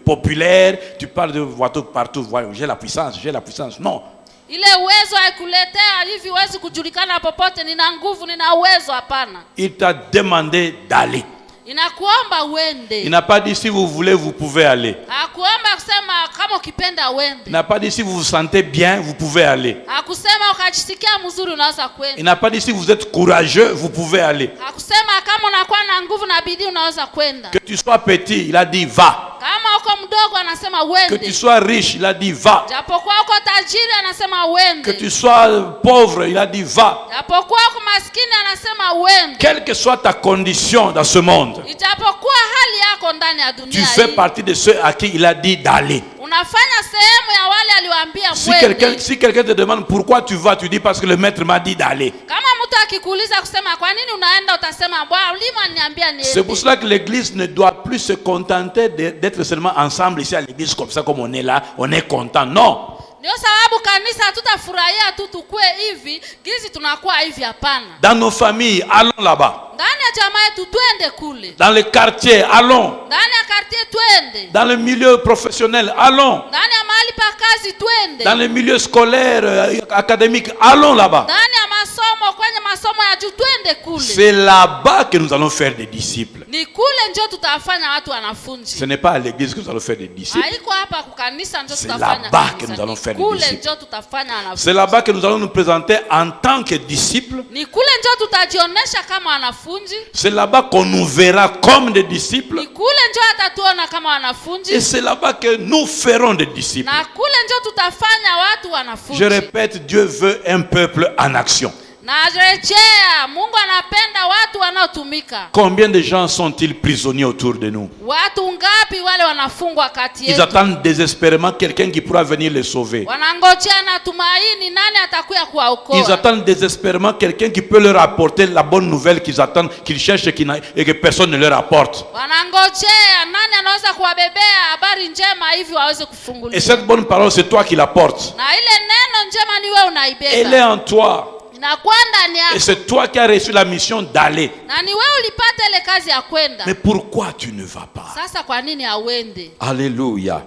populaire, tu parles de partout, j'ai la puissance, j'ai la puissance. Non. Ile uwezo haikuletea hivi uwezi kujulikana popote, nina nguvu, nina uwezo, hapana. Il t'a demandé d'aller. Inakuomba uende. Il n'a pas dit si vous voulez, vous pouvez aller. Hakuomba kusema kama ukipenda uende. Il n'a pas dit si vous vous sentez bien, vous pouvez aller. Hakusema ukajisikia mzuri unaweza kwenda. Il n'a pas dit si vous êtes courageux, vous pouvez aller. Hakusema kama unakuwa na nguvu na bidii unaweza kwenda. Que tu sois petit, il a dit va. Kama uko mdogo anasema uende. Que tu sois riche, il a dit va. Japokuwa uko tajiri anasema uende. Que tu sois pauvre, il a dit va. Japokuwa uko maskini anasema uende. Quelle que soit ta condition dans ce monde, ijapokuwa hali yako ndani ya dunia tu fais partie de ceux à qui il a dit d'aller. Unafanya sehemu ya wale aliwaambia mwende. Si quelqu'un te demande pourquoi tu vas, tu dis parce que le maître m'a dit d'aller. Kama mtu akikuuliza kusema kwa nini unaenda, utasema mwalimu aliniambia niende. C'est pour cela que l'église ne doit plus se contenter d'être seulement ensemble ici à l'église comme ça, comme on est là, on est content. Non. Ndio sababu kanisa hatutafurahia tu tukue hivi, gizi tunakuwa hivi, hapana. Dans nos familles, allons là-bas. Ndani ya jamaa yetu twende kule. Dans les quartiers, allons. Ndani ya quartier twende. Dans le milieu professionnel, allons. Ndani ya mahali pa kazi twende. Dans le milieu scolaire, académique, allons là-bas. Ndani ya masomo, kwenye masomo ya juu twende kule. C'est là-bas que nous allons faire des disciples. Ni kule ndio tutafanya watu wanafunzi. Ce n'est pas à l'église que nous allons faire des disciples. Haiko hapa kwa kanisa ndio C'est tutafanya. là-bas que nous allons faire des Kule disciples. ndio tutafanya wanafunzi. C'est là-bas que nous allons nous présenter en tant que disciples. Ni kule ndio tutajionyesha kama wanafunzi. C'est là-bas qu'on nous verra comme des disciples. Ni kule ndio atatuona kama wanafunzi. Et c'est là-bas que nous ferons des disciples. Na kule ndio tutafanya watu wanafunzi. Je répète, Dieu veut un peuple en action. Na rejea, Mungu anapenda watu wanaotumika. Combien de gens sont-ils prisonniers autour de nous? Watu ngapi wale wanafungwa kati Ils yetu? attendent désespérément quelqu'un qui pourra venir les sauver. Wanangojea na tumaini nani atakuya kuwaokoa. Ils attendent désespérément quelqu'un qui peut leur apporter la bonne nouvelle qu'ils attendent, qu'ils cherchent et que personne ne leur apporte. Wanangojea nani anaweza kuwabebea habari njema hivi waweze kufunguliwa. Et cette bonne parole, c'est toi qui la portes. Na ile neno njema ni wewe unaibeba. Elle est en toi. Inakuwa ndani yako. Et c'est toi qui as reçu la mission d'aller. Na ni wewe ulipata ile kazi ya kwenda. Mais pourquoi tu ne vas pas? Sasa kwa nini hauende? Alléluia.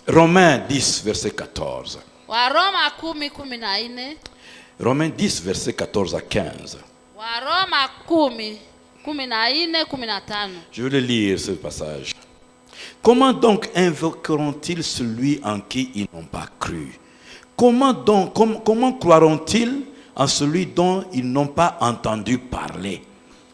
Romains 10, verset 14. Waroma 10:14. Romains 10, verset 14 à 15. Waroma 10:14-15. Je vais le lire, ce passage. Comment donc invoqueront-ils celui en qui ils n'ont pas cru? Comment croiront-ils en celui dont ils n'ont pas entendu parler?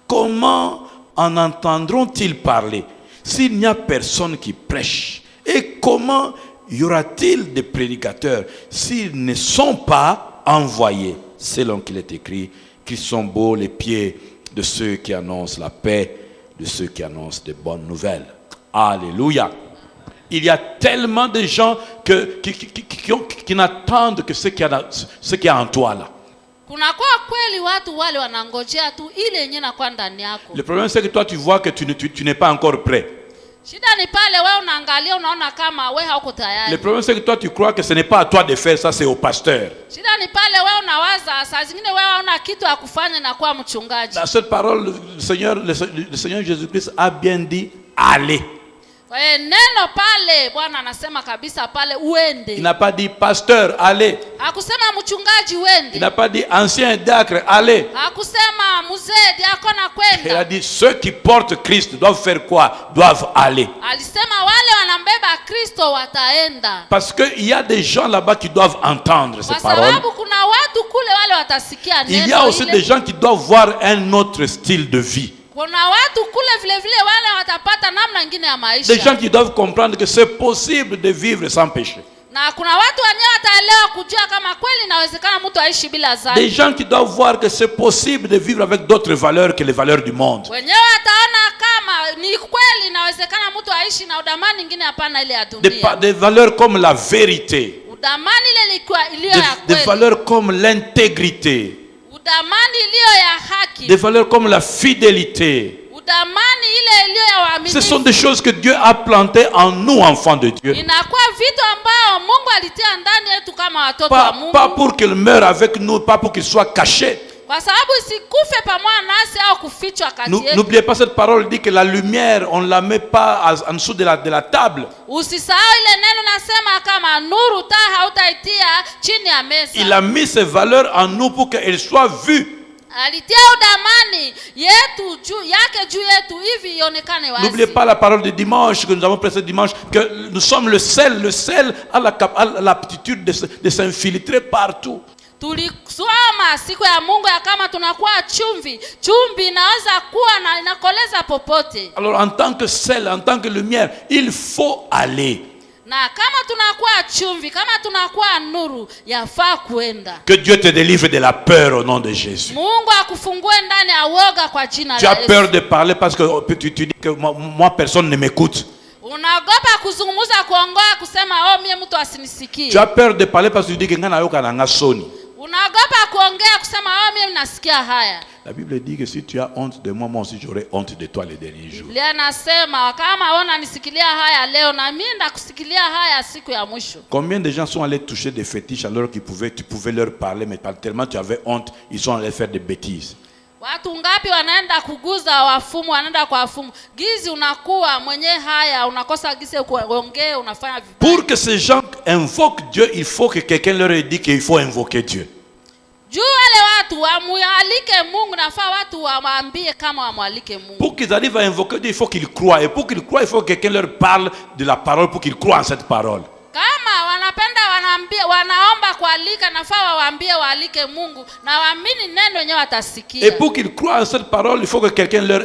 Comment en entendront-ils parler s'il n'y a personne qui prêche? Et comment y aura-t-il des prédicateurs s'ils ne sont pas envoyés? Selon qu'il est écrit, qu'ils sont beaux les pieds de ceux qui annoncent la paix, de ceux qui annoncent de bonnes nouvelles. Alléluia. Il y a tellement de gens qui n'attendent que ce qu'il y a en toi là. Kunakuwa kweli watu wale wanangojea tu ile yenyewe inakuwa ndani yako. Le problème c'est que toi tu vois que tu n'es pas encore prêt. Shida ni pale wewe unaangalia unaona kama wewe hauko tayari. Le problème c'est que toi tu crois que ce n'est pas à toi de faire ça, c'est au pasteur. Shida ni pale wewe unawaza saa zingine wewe hauna kitu ya kufanya na kuwa mchungaji. Dans cette parole, le Seigneur Jésus-Christ a bien dit allez. Neno pale Bwana anasema kabisa pale uende. Il n'a pas dit pasteur allez. Hakusema mchungaji uende. Il n'a pas dit ancien diacre allez. Hakusema mzee diakona kwenda. Il a dit ceux qui portent Christ doivent faire quoi? Doivent aller. Alisema wale wanambeba Kristo wataenda. Parce qu'il y a des gens là-bas qui doivent entendre ces paroles. Kwa sababu kuna watu kule wale watasikia neno. Il y a aussi des gens qui doivent voir un autre style de vie. Kuna watu kule vile vile wale watapata namna nyingine ya maisha. Des gens qui doivent comprendre que c'est possible de vivre sans péché. Na kuna watu wenyewe wataelewa kujua kama kweli inawezekana mtu aishi bila dhambi. Des gens qui doivent voir que c'est possible de vivre avec d'autres valeurs que les valeurs du monde. Wenyewe wataona kama ni kweli inawezekana mtu aishi na udamani nyingine hapana ile ya dunia. Des valeurs comme la vérité. Udamani ile iliyo ya kweli. Des valeurs comme l'intégrité. Udamani iliyo ya haki. Des valeurs comme la fidélité. Udamani ile iliyo ya uaminifu. Ce sont des choses que Dieu a plantées en nous, enfants de Dieu. Inakuwa vitu ambao Mungu alitia ndani yetu kama watoto wa Mungu. Pas pour qu'il meure avec nous, pas pour qu'il soit caché. Kwa sababu isikufe pamoja nasi au kufichwa kati yetu. N'oubliez pas cette parole dit que la lumière, on ne la met pas en dessous de la table. Usisahau ile neno nasema kama nuru taa hautaitia chini ya meza. Il a mis ses valeurs en nous pour qu'elles soient vues. Alitia udamani yetu juu yetu hivi ionekane wazi. N'oubliez pas la parole de dimanche que nous avons prêché dimanche, que nous sommes le sel a l'aptitude de s'infiltrer partout. Tulisoma siku ya Mungu ya kama tunakuwa chumvi inaweza kuwa na inakoleza popote. Alors en tant que sel, en tant que lumière, il faut aller. Na kama tunakuwa chumvi, kama tunakuwa nuru, yafaa kuenda. Que Dieu te délivre de la peur au nom de Jésus. Mungu akufungue ndani ya woga kwa jina la Tu Yesu. as peur de parler parce que tu dis que moi personne ne m'écoute. Unaogopa kuzungumza kuongoa kusema mie mtu asinisikie. Tu as peur de parler parce que tu dis que ngana yoka na ngasoni. Unaogopa kuongea kusema mimi nasikia haya. La Bible dit que si tu as honte de moi, moi aussi j'aurai honte de toi les derniers jours. Biblia inasema kama unanisikilia haya leo na mimi ndakusikilia haya siku ya mwisho. Combien de gens sont allés toucher des fétiches alors tu pouvais leur parler, mais tellement tu avais honte, ils sont allés faire des bêtises. Watu ngapi wanaenda kuguza wafumu, wanaenda kwa wafumu. Gizi unakuwa mwenye haya, unakosa gizi kuongea, unafanya vibaya. Pour que ces gens invoquent Dieu, il faut que quelqu'un leur ait dit qu'il faut invoquer Dieu. Juu wale watu wamualike Mungu, nafaa watu waambie kama wamualike Mungu. Pour qu'ils arrivent à invoquer Dieu, il faut qu'ils croient. Et pour qu'ils croient, il faut que quelqu'un leur parle de la parole pour qu'ils croient en cette parole. Kama wanapenda wanaomba kualika, nafaa waambie waalike Mungu na waamini neno yenyewe watasikia. Et pour qu'ils croient en cette parole, il faut que quelqu'un leur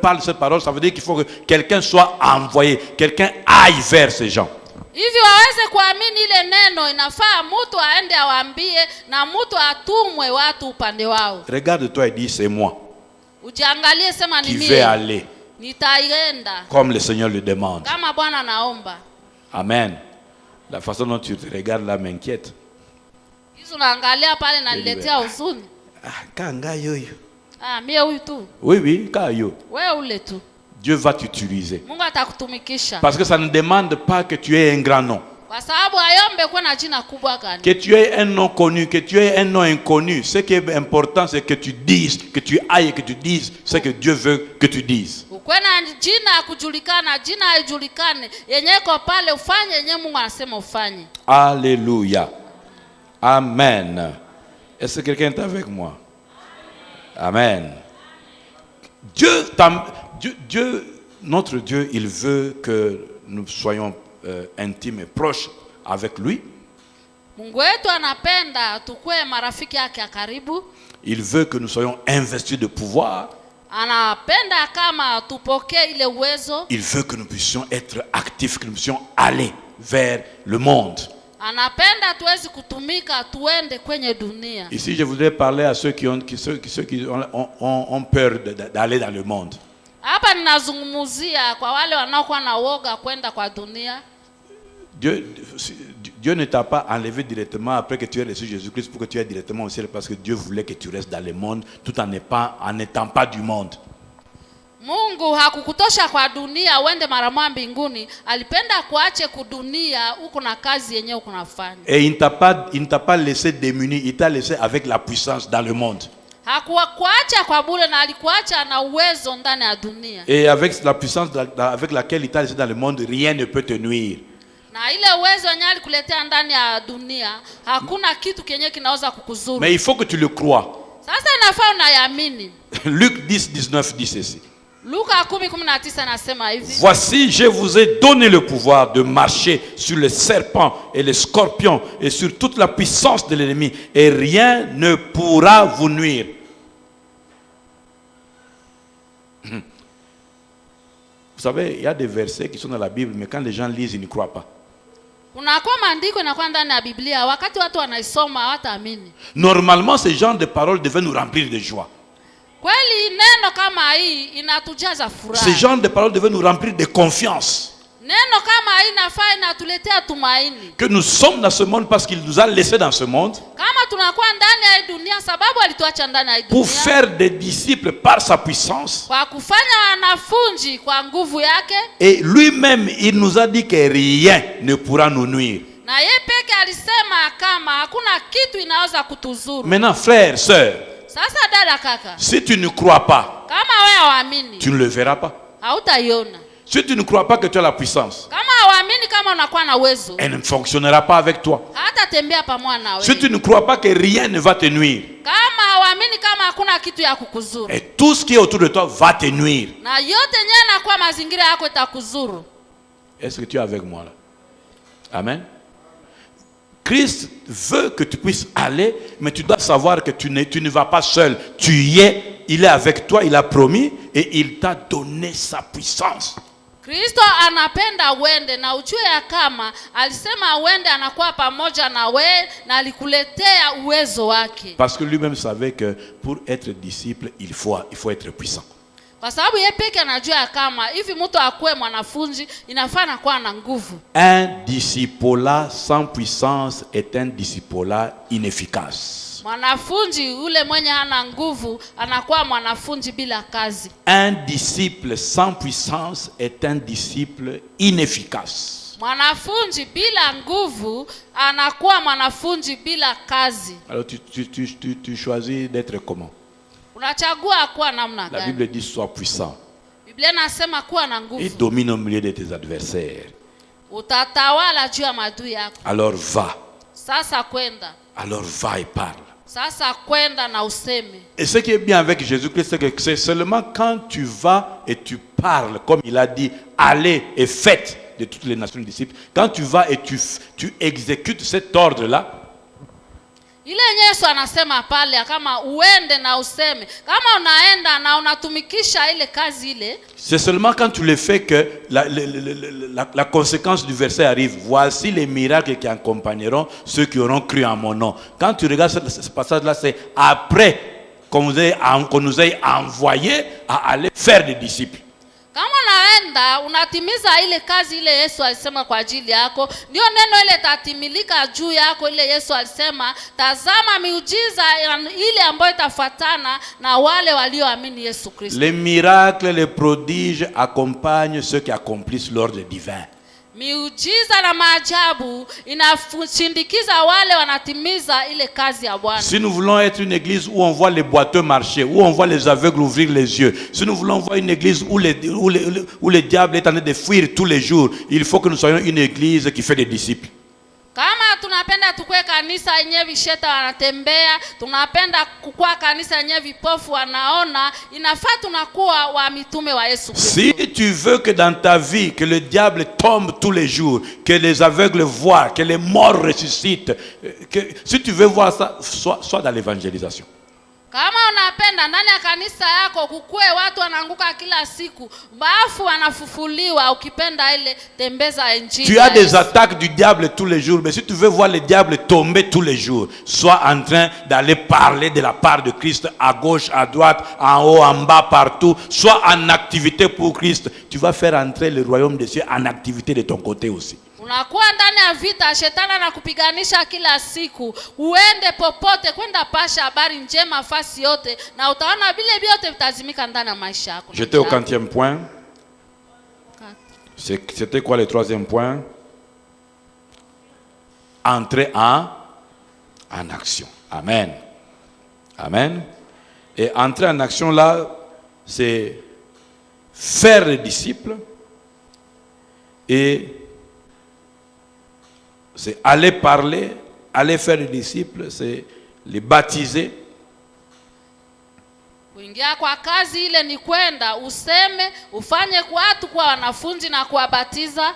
parle de cette parole. Ça veut dire qu'il faut que quelqu'un soit envoyé, quelqu'un aille vers ces gens. Hivi waweze kuamini ile neno, inafaa mtu aende awaambie na mtu atumwe watu upande wao. Regarde-toi et dis c'est moi. Ujiangalie sema ni mimi. Qui vais aller. Nitaenda. Comme le Seigneur le demande. Kama Bwana naomba. Amen. La façon dont tu te regardes là m'inquiète. Hizo unaangalia pale na niletea huzuni. Kanga yoyo. Mie huyu tu. Oui, kayo. Wewe ule tu. Dieu va t'utiliser. Mungu atakutumikisha. Parce que ça ne demande pas que tu aies un grand nom. Kwa sababu ayombe kuwa na jina kubwa gani. Que tu aies un nom connu, que tu aies un nom inconnu. Ce qui est important, c'est que tu dises, que tu ailles et que tu dises ce que Dieu veut que tu dises. Ukwe na jina kujulikana, jina haijulikane, yenye iko pale ufanye yenye Mungu anasema ufanye. Alléluia. Amen. Est-ce que quelqu'un est avec moi? Amen. Dieu, notre Dieu, il veut que nous soyons intimes et proches avec lui. Mungu wetu anapenda tukue marafiki yake ya karibu. Il veut que nous soyons investis de pouvoir. Anapenda kama tupokee ile uwezo. Il veut que nous puissions être actifs, que nous puissions aller vers le monde. Anapenda tuwezi kutumika tuende kwenye dunia. Ici, je voudrais parler à ceux qui ont peur d'aller dans le monde. Hapa ninazungumzia kwa wale wanaokuwa na woga kwenda kwa dunia. Dieu ne t'a pas enlevé directement après que tu aies reçu Jésus-Christ pour que tu ailles directement au ciel, parce que Dieu voulait que tu restes dans le monde tout en n'étant pas du monde. Mungu hakukutosha kwa dunia uende mara moja mbinguni, alipenda kuache kudunia uko na kazi yenyewe uko nafanya. Et il ne t'a pas laissé démuni, il t'a laissé avec la puissance dans le monde. Hakuacha kwa bure na alikuacha na uwezo ndani ya dunia. Et avec la puissance avec laquelle il t'a laissé dans le monde, rien ne peut te nuire. Na ile uwezo yenyewe alikuletea ndani ya dunia, hakuna kitu kenye kinaweza kukuzuru. Mais il faut que tu le crois. Sasa inafaa unayamini. Luc 10:19 dit ceci. Luka 10:19 nasema hivi. Voici, je vous ai donné le pouvoir de marcher sur les serpents et les scorpions et sur toute la puissance de l'ennemi, et rien ne pourra vous nuire. Vous savez, il y a des versets qui sont dans la Bible, mais quand les gens lisent, ils ne croient pas. Kunakuwa maandiko inakuwa ndani ya Biblia, wakati watu wanaisoma hawataamini. Normalement, ces genres de paroles devaient nous remplir de joie. Kweli neno kama hii inatujaza furaha. Ces genres de paroles devaient nous remplir de confiance. Neno kama hii inafaa inatuletea tumaini. Que nous sommes dans ce monde parce qu'il nous a laissés dans ce monde. Kama tunakuwa ndani ya dunia sababu alituacha ndani ya dunia. Pour faire des disciples par sa puissance. Kwa kufanya wanafunzi kwa nguvu yake. Et lui-même, il nous a dit que rien ne pourra nous nuire. Na yeye peke alisema kama hakuna kitu inaweza kutuzuru. Maintenant, frère, sœur. Sasa dada kaka. Si tu ne crois pas, kama wewe waamini, tu ne le verras pas. Hautaiona. Si tu ne crois pas que tu as la puissance, kama waamini kama unakuwa na uwezo, elle ne fonctionnera pas avec toi. hatatembea pamoja na wewe. Si tu ne crois pas que rien ne va te nuire, kama waamini kama hakuna kitu ya kukuzuru, et tout ce qui est autour de toi va te nuire. na yote yenyewe inakuwa mazingira yako itakuzuru. Est-ce que tu es avec moi là? Amen. Christ veut que tu puisses aller, mais tu dois savoir que tu ne vas pas seul. Tu y es, il est avec toi, il a promis et il t'a donné sa puissance. Kristo anapenda uende na ujue ya kama alisema uende anakuwa pamoja na wewe na alikuletea uwezo wake. Parce que lui-même savait que pour être disciple, il faut être puissant. Kwa sababu yeye peke anajua kama hivi mtu akuwe mwanafunzi inafaa kuwa na nguvu. Un discipulat sans puissance est un discipulat inefficace. Mwanafunzi ule mwenye hana nguvu anakuwa mwanafunzi bila kazi. Un disciple sans puissance est un disciple inefficace. Mwanafunzi bila nguvu anakuwa mwanafunzi bila kazi. Alors tu choisis d'être comment? Unachagua kuwa namna gani? La Bible dit sois puissant. Biblia inasema kuwa na Et nguvu. domine au milieu de tes adversaires. Utatawala juu ya maadui yako. Alors va. Sasa kwenda. Alors va et parle. Sasa kwenda na useme. Et ce qui est bien avec Jésus-Christ, c'est que c'est seulement quand tu vas et tu parles, comme il a dit, allez et faites de toutes les nations disciples. Quand tu vas et tu exécutes cet ordre-là, ile Yesu anasema pale kama uende na useme, kama unaenda na unatumikisha ile kazi ile, c'est seulement quand tu le fais que la conséquence du verset arrive. Voici les miracles qui accompagneront ceux qui auront cru en mon nom. Quand tu regardes ce passage-là, c'est après qu'on nous ait envoyé à aller faire des disciples. Kama unaenda unatimiza ile kazi ile Yesu alisema kwa ajili yako, ndio neno ile tatimilika juu yako. Ile Yesu alisema, tazama miujiza ile ambayo itafuatana na wale walioamini Yesu Kristo. Les miracles, les prodiges accompagnent ceux qui accomplissent l'ordre divin. Miujiza na maajabu inashindikiza wale wanatimiza ile kazi ya Bwana. Si nous voulons être une église où on voit les boiteux marcher, où on voit les aveugles ouvrir les yeux, si nous voulons voir une église où le diable est en train de fuir tous les jours, il faut que nous soyons une église qui fait des disciples. Kama tunapenda tukue kanisa yenye visheta wanatembea, tunapenda kukua kanisa yenye vipofu wanaona, inafaa tunakuwa wa mitume wa Yesu Kristo. Si tu veux que dans ta vie, que le diable tombe tous les jours, que les aveugles voient, que les morts ressuscitent, si tu veux voir ça, sois dans l'évangélisation. Kama unapenda ndani ya kanisa yako kukue watu wanaanguka kila siku, baafu wanafufuliwa, ukipenda ile tembeza injili. Tu as des attaques du diable tous les jours, mais si tu veux voir le diable tomber tous les jours, sois en train d'aller parler de la part de Christ à gauche, à droite, en haut, en bas, partout. Sois en activité pour Christ. Tu vas faire entrer le royaume des cieux en activité de ton côté aussi. Unakuwa ndani ya vita, shetani anakupiganisha kila siku. Uende popote kwenda pasha habari njema fasi yote, na utaona vile vyote vitazimika ndani ya maisha yako. J'étais au 4e point. C'était quoi le 3e point? Entrer en action. Amen. Amen. Et entrer en action là, c'est faire les disciples et c'est aller parler, aller faire les disciples, c'est les baptiser. Kuingia kwa kazi ile ni kwenda useme, ufanye kwa watu kwa wanafunzi na kuwabatiza.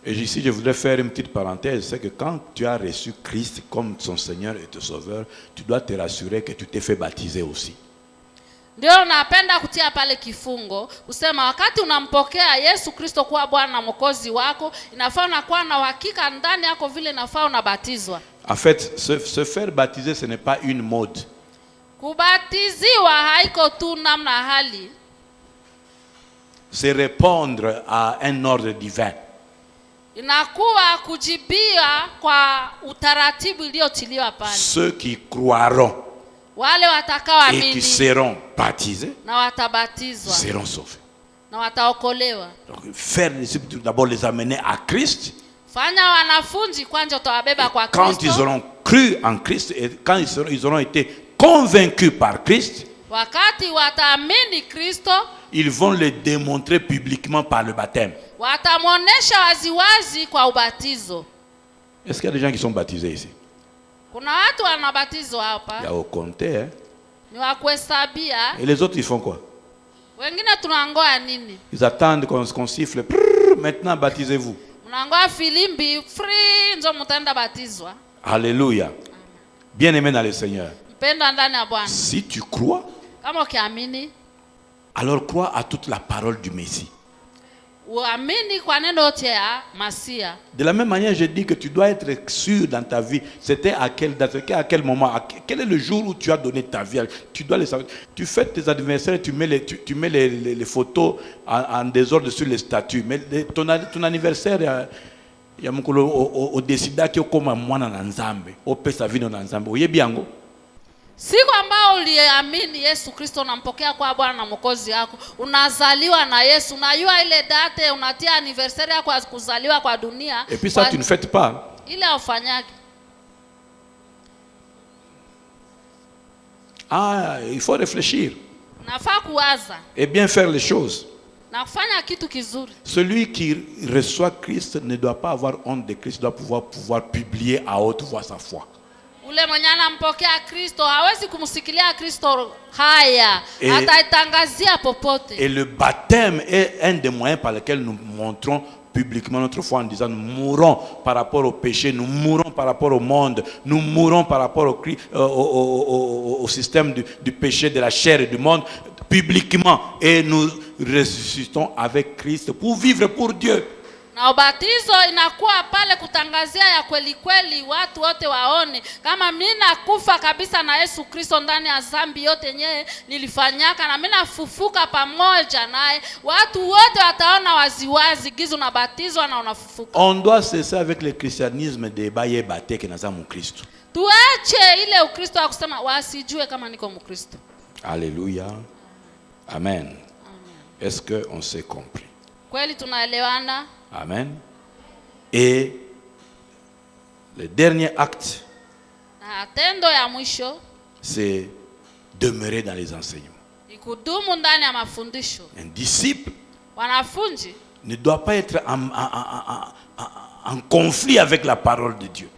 Et ici, je voudrais faire une petite parenthèse, c'est que quand tu as reçu Christ comme ton Seigneur et ton Sauveur, tu dois te rassurer que tu t'es fait baptiser aussi. Ndio napenda kutia pale kifungo, usema wakati unampokea Yesu Kristo kuwa Bwana na Mwokozi wako, inafaa unakuwa na uhakika ndani yako vile inafaa unabatizwa. En fait, se faire baptiser, ce n'est pas une mode. Kubatiziwa haiko tu namna hali. C'est répondre à un ordre divin. Inakuwa kujibia kwa utaratibu uliotiliwa pale. Ceux qui croiront wale watakaoamini et qui seront baptisés na watabatizwa seront sauvés. na wataokolewa. Donc, faire les disciples, d'abord les amener à Christ. Fanya wanafunzi kwanza utawabeba kwa Kristo. Quand ils auront cru en Christ et quand ils auront été convaincus par Christ, wakati wataamini Kristo, ils vont le démontrer publiquement par le baptême. watamuonesha waziwazi kwa ubatizo. Est-ce qu'il y a des gens qui sont baptisés ici? Kuna watu wanabatizwa hapa. Il y a au compter, hein? Ni wa kuhesabia. Et les autres, ils font quoi? Wengine tunangoa nini? Ils attendent qu'on siffle. Prrr, maintenant, baptisez-vous. Mnangoa filimbi, free ndio mtaenda batizwa. Alléluia. Bien-aimé dans le Seigneur. Mpendwa ndani ya Bwana. Si tu crois, Kama ukiamini, alors crois à toute la parole du Messie. uamini kwa neno yote ya Masia. De la même manière, je dis que tu dois être sûr dans ta vie. C'était à quelle date, à quel moment, quel est le jour où tu as donné ta vie. Tu dois le savoir. Tu fêtes tes anniversaires, tu mets les photos en désordre sur les statuts. Mais ton anniversaire, il y a au décida qui comme moi dans Nzambe, au pesa vie dans Nzambe. Oye biango. Siku ambao uliamini Yesu Kristo unampokea kwa Bwana na Mwokozi wako, unazaliwa na Yesu, unajua ile date, unatia anniversaire yako ya kuzaliwa kwa dunia. Et puis ça tu ne fêtes pas. Ile ufanyake. Ah, il faut réfléchir. Nafaa kuwaza. Et bien faire les choses. Na kufanya kitu kizuri. Celui qui reçoit Christ ne doit pas avoir honte de Christ, doit pouvoir publier à haute voix sa foi. Ule mwenye anampokea Kristo hawezi kumsikilia Kristo haya, ataitangazia popote. Et le baptême est un des moyens par lesquels nous montrons publiquement notre foi en disant nous mourons par rapport au péché, nous mourons par rapport au monde, nous mourons par rapport au système du péché, de la chair et du monde publiquement, et nous ressuscitons avec Christ pour vivre pour Dieu. Na ubatizo inakuwa pale kutangazia ya kweli kweli watu wote waone kama mimi nakufa kabisa na Yesu Kristo ndani ya dhambi yote yenyewe nilifanyaka na mimi nafufuka pamoja naye. Watu wote wataona waziwazi gizo na batizo na unafufuka. On doit cesser avec le christianisme de baye bate que naza mu Kristo. Tuache ile Ukristo wa kusema wasijue kama niko Mkristo. Alléluia. Amen. Est-ce que on s'est compris? Kweli tunaelewana? Amen. Et le dernier acte, c'est demeurer dans les enseignements. Un disciple ne doit pas être en conflit avec la parole de Dieu.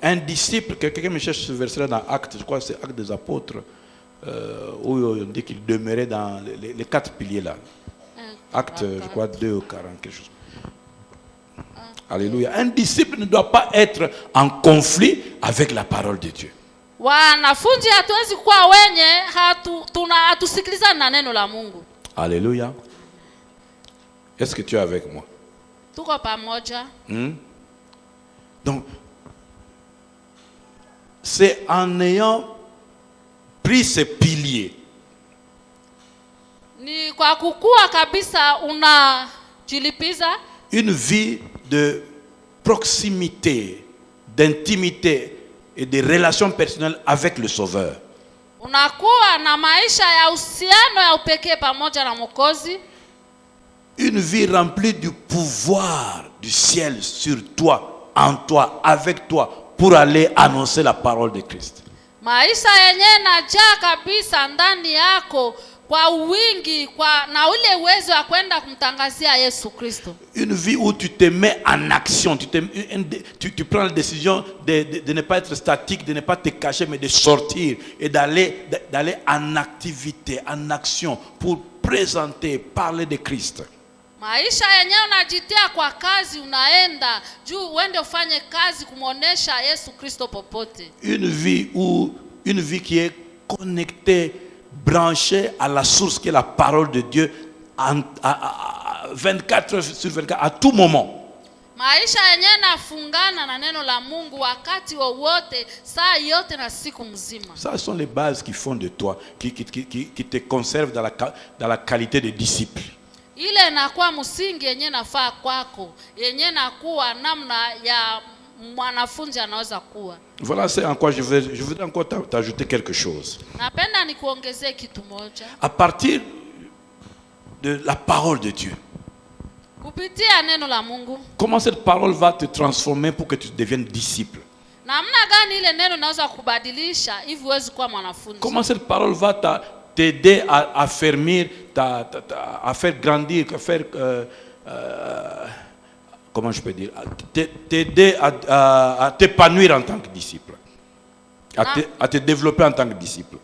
Un disciple, quelqu'un me cherche ce verset dans Actes, je crois que c'est Actes des Apôtres, où on dit qu'il demeurait dans les 4 piliers là. Acte, je crois, 2 ou 40, quelque chose. Alléluia. Un disciple ne doit pas être en conflit avec la parole de Dieu. Alléluia. Est-ce que tu es avec moi? Donc, c'est en ayant pris ces piliers une vie de proximité, d'intimité et de relations personnelles avec le Sauveur. Une vie remplie du pouvoir du ciel sur toi, en toi, avec toi, pour aller annoncer la parole de Christ. Maisha yenyewe najaa kabisa ndani yako kwa wingi na ule uwezo wa kwenda kumtangazia Yesu Kristo. Une vie où tu te mets en action, tu prends la décision de ne pas être statique, de ne pas te cacher, mais de sortir et d'aller en activité, en action pour présenter, parler de Christ. Maisha yenyewe unajitia kwa kazi, unaenda juu uende ufanye kazi kumuonesha Yesu Kristo popote. Une vie qui est connectée, branchée à la source qui est la parole de Dieu 24 heures sur 24 à tout moment. Maisha yenyewe nafungana na neno la Mungu wakati wowote, saa yote na siku mzima. Ça sont les bases qui font de toi, qui te conservent dans la qualité de disciple. Ile inakuwa msingi yenyewe nafaa kwako, yenyewe nakuwa namna ya mwanafunzi anaweza kuwa. Voilà, c'est en quoi je voudrais encore t'ajouter quelque chose. Napenda nikuongezee kitu moja. À partir de la parole de Dieu. Kupitia neno la Mungu. Comment cette parole va te transformer pour que tu deviennes disciple? Namna gani ile neno inaweza kubadilisha hivi uweze kuwa mwanafunzi? Comment cette parole va t'aider à affermir, à faire grandir, à faire comment je peux dire, t'aider à t'épanouir en tant que disciple, à te développer en tant que disciple.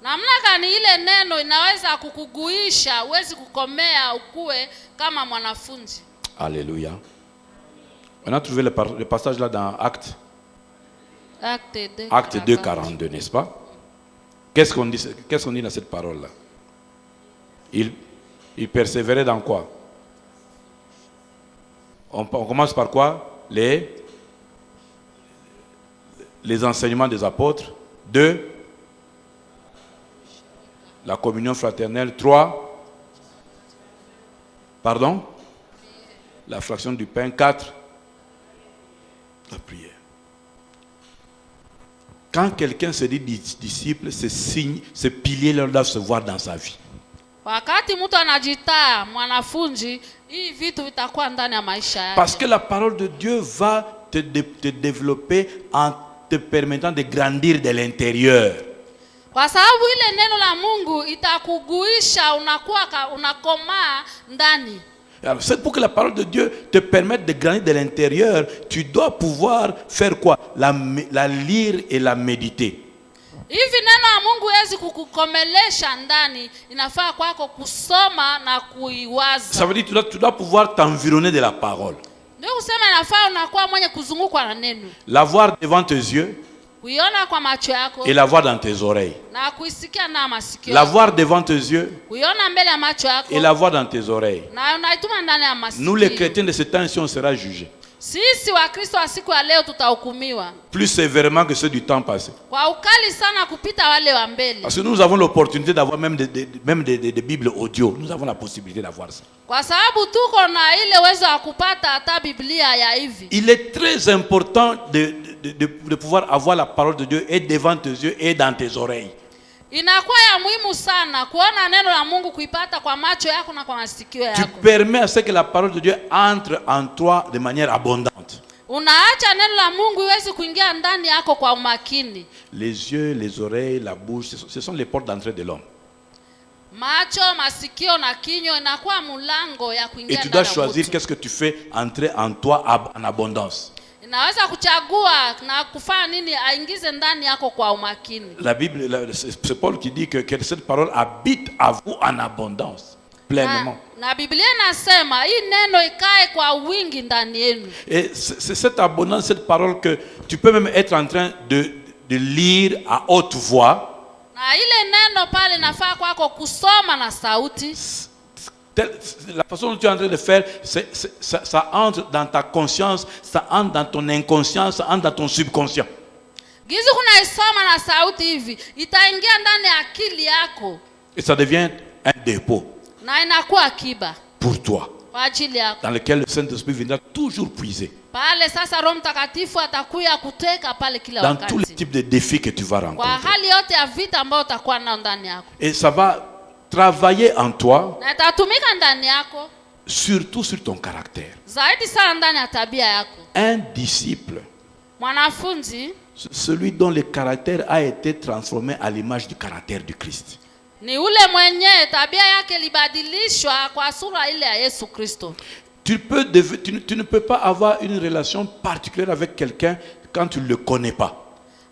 Namna gani ile neno inaweza kukuguisha uweze kukomea ukue kama mwanafunzi? Alléluia. On a trouvé le passage là dans Acte 2, 42, n'est-ce pas? Qu'est-ce qu'on dit dans cette parole là? Il persévérait dans quoi? On commence par quoi? Les enseignements des apôtres. 2, la communion fraternelle. 3, pardon, la fraction du pain. 4, la prière. Quand quelqu'un se dit disciple, ce signe, ce pilier doit se voir dans sa vie. Wakati mtu anajitaa mwanafunzi, hii vitu vitakuwa ndani ya maisha yake. Parce que la parole de Dieu va te développer en te permettant de grandir de l'intérieur. Kwa sababu ile neno la Mungu itakuguisha, unakomaa ndani. Alors, c'est pour que la parole de Dieu te permette de grandir de l'intérieur, tu dois pouvoir faire quoi? La lire et la méditer. Hivi neno la Mungu hawezi kukukomelesha ndani, inafaa kwako kusoma na kuiwaza. Ça veut dire tu dois pouvoir t'environner de la parole. Ndio kusema inafaa unakuwa mwenye kuzungukwa na neno. La voir devant tes yeux Kuiona kwa macho yako et la voir dans tes oreilles. na kuisikia na masikio. La voir devant tes yeux Kuiona mbele ya macho yako et la voir dans tes oreilles. na unaituma ndani ya masikio. Nous les chrétiens de ce temps-ci, on sera jugés. Sisi wa Kristo wa siku ya leo tutahukumiwa Plus sévèrement que ceux du temps passé. kwa ukali sana kupita wale wa mbele. Parce que nous avons l'opportunité d'avoir même des Bibles audio. Nous avons la possibilité d'avoir ça. Kwa sababu tuko na ile uwezo wa kupata hata Biblia ya hivi. Il est très important de pouvoir avoir la parole de Dieu et devant tes yeux et dans tes oreilles. Inakuwa ya muhimu sana kuona neno la Mungu, kuipata kwa macho yako na kwa masikio Tu yako. permets à ce que la parole de Dieu entre en toi de manière abondante. Unaacha neno la Mungu iweze kuingia ndani yako kwa umakini. Les yeux, les oreilles, la bouche, ce sont les portes d'entrée de l'homme. Macho, masikio na kinywa inakuwa mlango ya kuingia Et tu ndani dois ya choisir mtu. qu'est-ce que tu fais entrer en toi en abondance. Inaweza kuchagua na kufanya nini aingize ndani yako kwa umakini. La Bible, c'est Paul qui dit que cette parole habite à vous en abondance, pleinement. Na Biblia inasema hii neno ikae kwa wingi ndani yenu. Et c'est cette abondance, cette parole que tu peux même être en train de lire à haute voix. Na ile neno pale nafaa kwako kusoma na sauti. La façon dont tu es en train de faire, ça entre dans ta conscience, ça entre dans ton inconscient, ça entre dans ton subconscient. Gizi kunaisoma na sauti hivi, itaingia ndani ya akili yako. Et ça devient un dépôt Na inakuwa akiba pour toi, kwa ajili yako. dans lequel le Saint-Esprit viendra toujours puiser. Pale sasa Roho Mtakatifu atakuya kuteka pale kila Dans wakati. tous les types de défis que tu vas Kwa rencontrer. hali yote ya vita ambayo utakuwa nao ndani yako. Et ça va travailler en toi, Na itatumika ndani yako surtout sur ton caractère. zaidi sana ndani ya tabia yako. Un disciple, Mwanafunzi celui dont le caractère a été transformé à l'image du caractère du Christ. ni ule mwenye tabia yake libadilishwa kwa sura ile ya Yesu Kristo. Tu ne peux pas avoir une relation particulière avec quelqu'un quand tu ne le connais pas.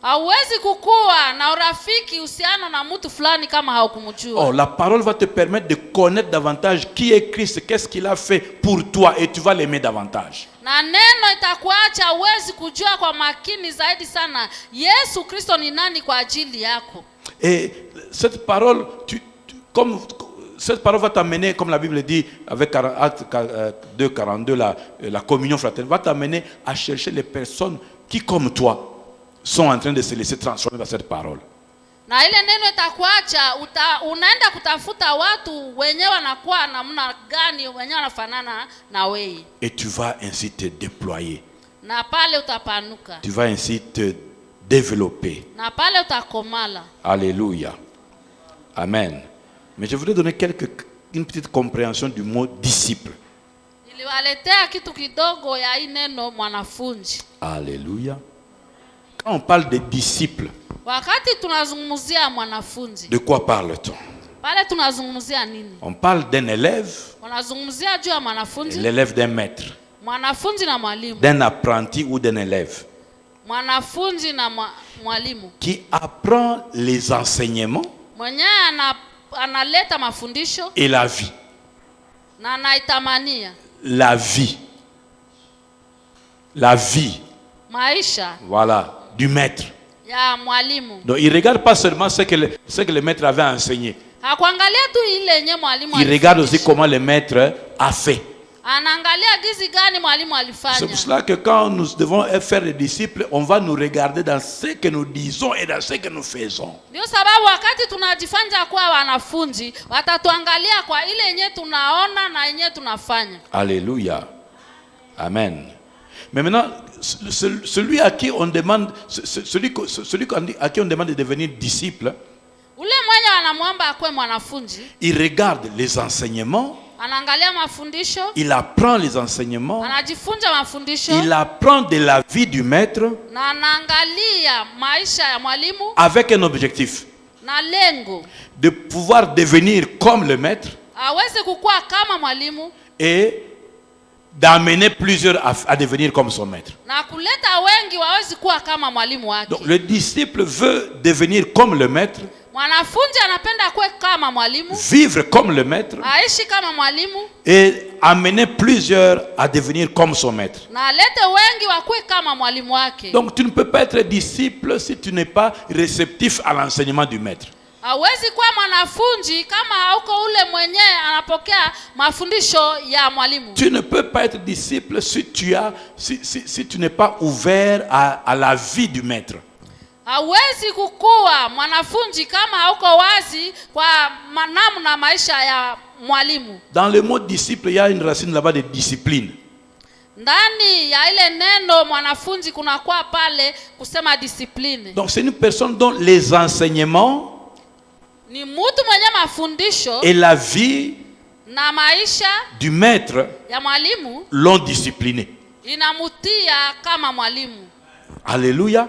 Hauwezi kukua na urafiki uhusiano na mtu fulani kama haukumjua. Oh, la parole va te permettre de connaître davantage qui est Christ, qu'est-ce qu'il a fait pour toi, et tu vas l'aimer davantage. Na neno itakuacha uwezi kujua kwa makini zaidi sana Yesu Kristo ni nani kwa ajili yako. Et cette parole, cette parole va t'amener, comme la Bible dit, avec Actes 2:42, la communion fraternelle, va t'amener à chercher les personnes qui, comme toi, sont en train de se laisser transformer par cette parole. Na ile neno itakuacha unaenda kutafuta watu wenyewe wanakuwa namna gani, wenyewe wanafanana na wewe. Et tu vas ainsi te déployer. Na pale utapanuka. Tu vas ainsi te développer. Na pale utakomala. Alléluia. Amen. Mais je voudrais donner une petite compréhension du mot disciple. Niliwaletea kitu kidogo ya hii neno mwanafunzi. Alléluia. Quand on parle de disciples, Wakati tunazungumzia mwanafunzi, de quoi parle-t-on? pale tunazungumzia nini? On parle d'un élève, Wanazungumzia juu ya mwanafunzi, l'élève d'un maître, mwanafunzi na mwalimu. d'un apprenti ou d'un élève Mwanafunzi na mwalimu. qui apprend les enseignements Mwenyewe analeta mafundisho et la vie. na anaitamania. La vie. La vie, Maisha voilà, du maître. ya mwalimu. Donc il ne regarde pas seulement ce que le maître avait enseigné. Hakuangalia tu ile yenye mwalimu Il regarde aussi comment le maître a fait. anaangalia gizi gani mwalimu C'est alifanya. pour cela que quand nous devons faire des disciples, on va nous regarder dans ce que nous disons et dans ce que nous faisons. Ndio sababu wakati tunajifanya kuwa wanafunzi, watatuangalia kwa ile yenye tunaona na yenye tunafanya. Alléluia. Amen. Mais maintenant, celui à qui on demande, à qui on demande de devenir disciple, Ule mwenye anamwomba akuwe mwanafunzi, il regarde les enseignements, anaangalia mafundisho, il apprend les enseignements, anajifunza mafundisho, il apprend de la vie du maître na anaangalia maisha ya mwalimu avec un objectif, na lengo de pouvoir devenir comme le maître aweze kukua kama mwalimu et d'amener plusieurs à devenir comme son maître. na kuleta wengi wawezi kuwa kama mwalimu wake. Donc le disciple veut devenir comme le maître, Mwanafunzi anapenda kuwe kama mwalimu, vivre comme le maître aishi kama mwalimu, et amener plusieurs à devenir comme son maître. na alete wengi wakuwe kama mwalimu wake. Donc tu ne peux pas être disciple si tu n'es pas réceptif à l'enseignement du maître. Hawezi kuwa mwanafunzi kama hauko ule mwenyewe anapokea mafundisho ya mwalimu. Tu ne peux pas être disciple si tu n'es pas ouvert à la vie du maître. Hawezi kukua mwanafunzi kama hauko wazi kwa namna maisha ya mwalimu. Dans le mot disciple, il y a une racine là-bas de discipline. Ndani ya ile neno mwanafunzi kunakuwa pale kusema discipline. Donc c'est une personne dont les enseignements Ni mtu mwenye mafundisho et la vie na maisha du maître ya mwalimu l'ont discipliné. inamutia kama mwalimu. Alléluia.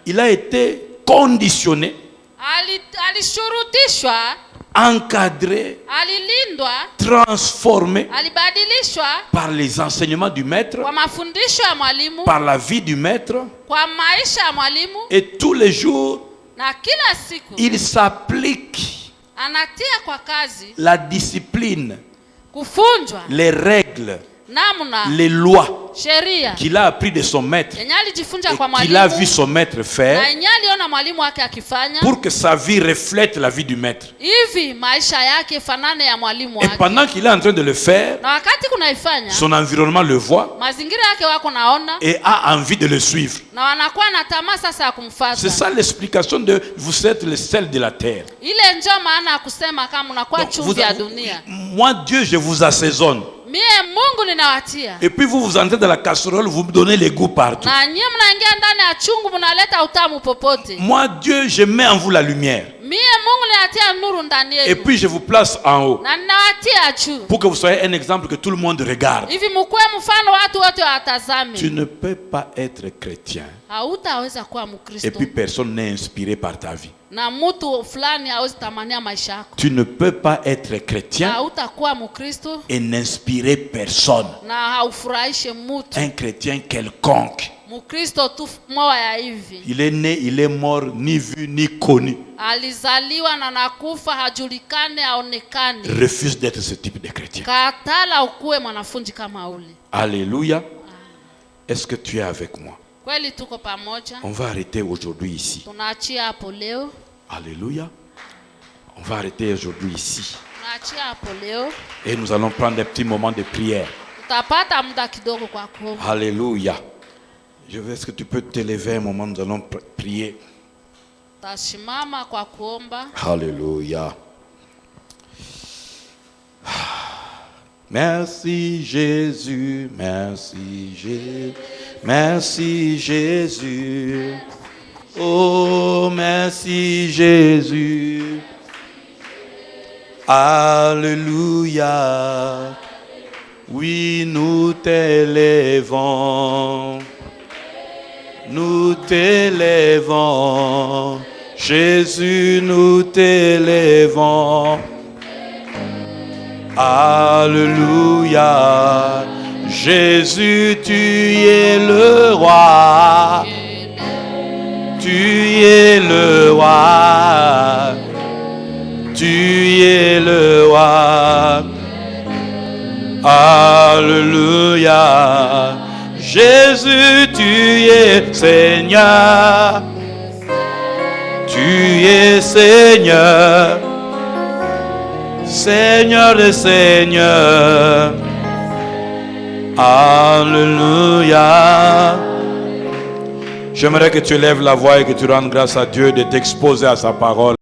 Il a été conditionné, Alishurutishwa, encadré, alilindwa, transformé alibadilishwa par les enseignements du maître, kwa mafundisho ya mwalimu, par la vie du maître. kwa maisha ya mwalimu, Et tous les jours, na kila siku il s'applique anatia kwa kazi la discipline, kufunjwa les règles, namna les lois sheria qu'il a appris de son maître yenye alijifunza et kwa qu'il a vu mwalimu son maître na faire yenye aliona mwalimu wake akifanya, pour que sa vie reflète la vie du maître. hivi maisha yake fanane ya mwalimu Et wake. pendant qu'il est en train de le faire, Na wakati kunaifanya, son environnement le voit mazingira yake wako naona et a envie de le suivre. na wanakuwa na tamaa sasa ya C'est kumfuata. ça l'explication de vous êtes le sel de la terre. Ile ndio maana ya kusema kama unakuwa Donc, chumvi ya dunia. moi Dieu, je vous assaisonne. Mie Mungu ninawatia. Et puis vous entrez dans la casserole, vous me donnez les goûts partout. Na nyie mnaingia ndani ya chungu mnaleta utamu popote. Moi Dieu, je mets en vous la lumière. Mie Mungu ninatia nuru ndani Et yenu. puis je vous place en haut. Na ninawatia juu. Pour que vous soyez un exemple que tout le monde regarde. Hivi mkuwe mfano watu wote watazame. Tu ne peux pas être chrétien Hautaweza kuwa et Mkristo puis personne n'est inspiré par ta vie. na mtu fulani hawezi tamania maisha yako. Tu ne peux pas être chrétien Hautakuwa Mkristo et n'inspirer personne. na haufurahishe mtu. Un chrétien quelconque. Mkristo tu moja ya hivi. Il est né, il est mort, ni vu, ni connu. Alizaliwa na nakufa, hajulikane, haonekane. Refuse d'être ce type de chrétien. Katala ukuwe mwanafunzi kama ule. Alléluia. Est-ce que tu es avec moi? Kweli tuko pamoja. On va arrêter aujourd'hui ici. Tunaachia hapo leo. Alléluia. On va arrêter aujourd'hui ici. Tunaachia hapo leo. Et nous allons prendre des petits moments de prière. Tutapata muda kidogo kwa kuomba. Alléluia. Est-ce que tu peux te lever un moment, nous allons prier. Tashimama kwa kuomba. Alléluia. Merci Jésus, merci Jésus, merci Jésus. Oh, merci Jésus. Alléluia. Oui, nous t'élèvons. Nous t'élèvons. Jésus, nous t'élèvons. Alléluia. Jésus, tu es le roi. Tu es le roi. Tu es le roi. Alléluia. Jésus, tu es Seigneur. Tu es Seigneur. Seigneur des Seigneurs. Alléluia. J'aimerais que tu élèves la voix et que tu rendes grâce à Dieu de t'exposer à sa parole.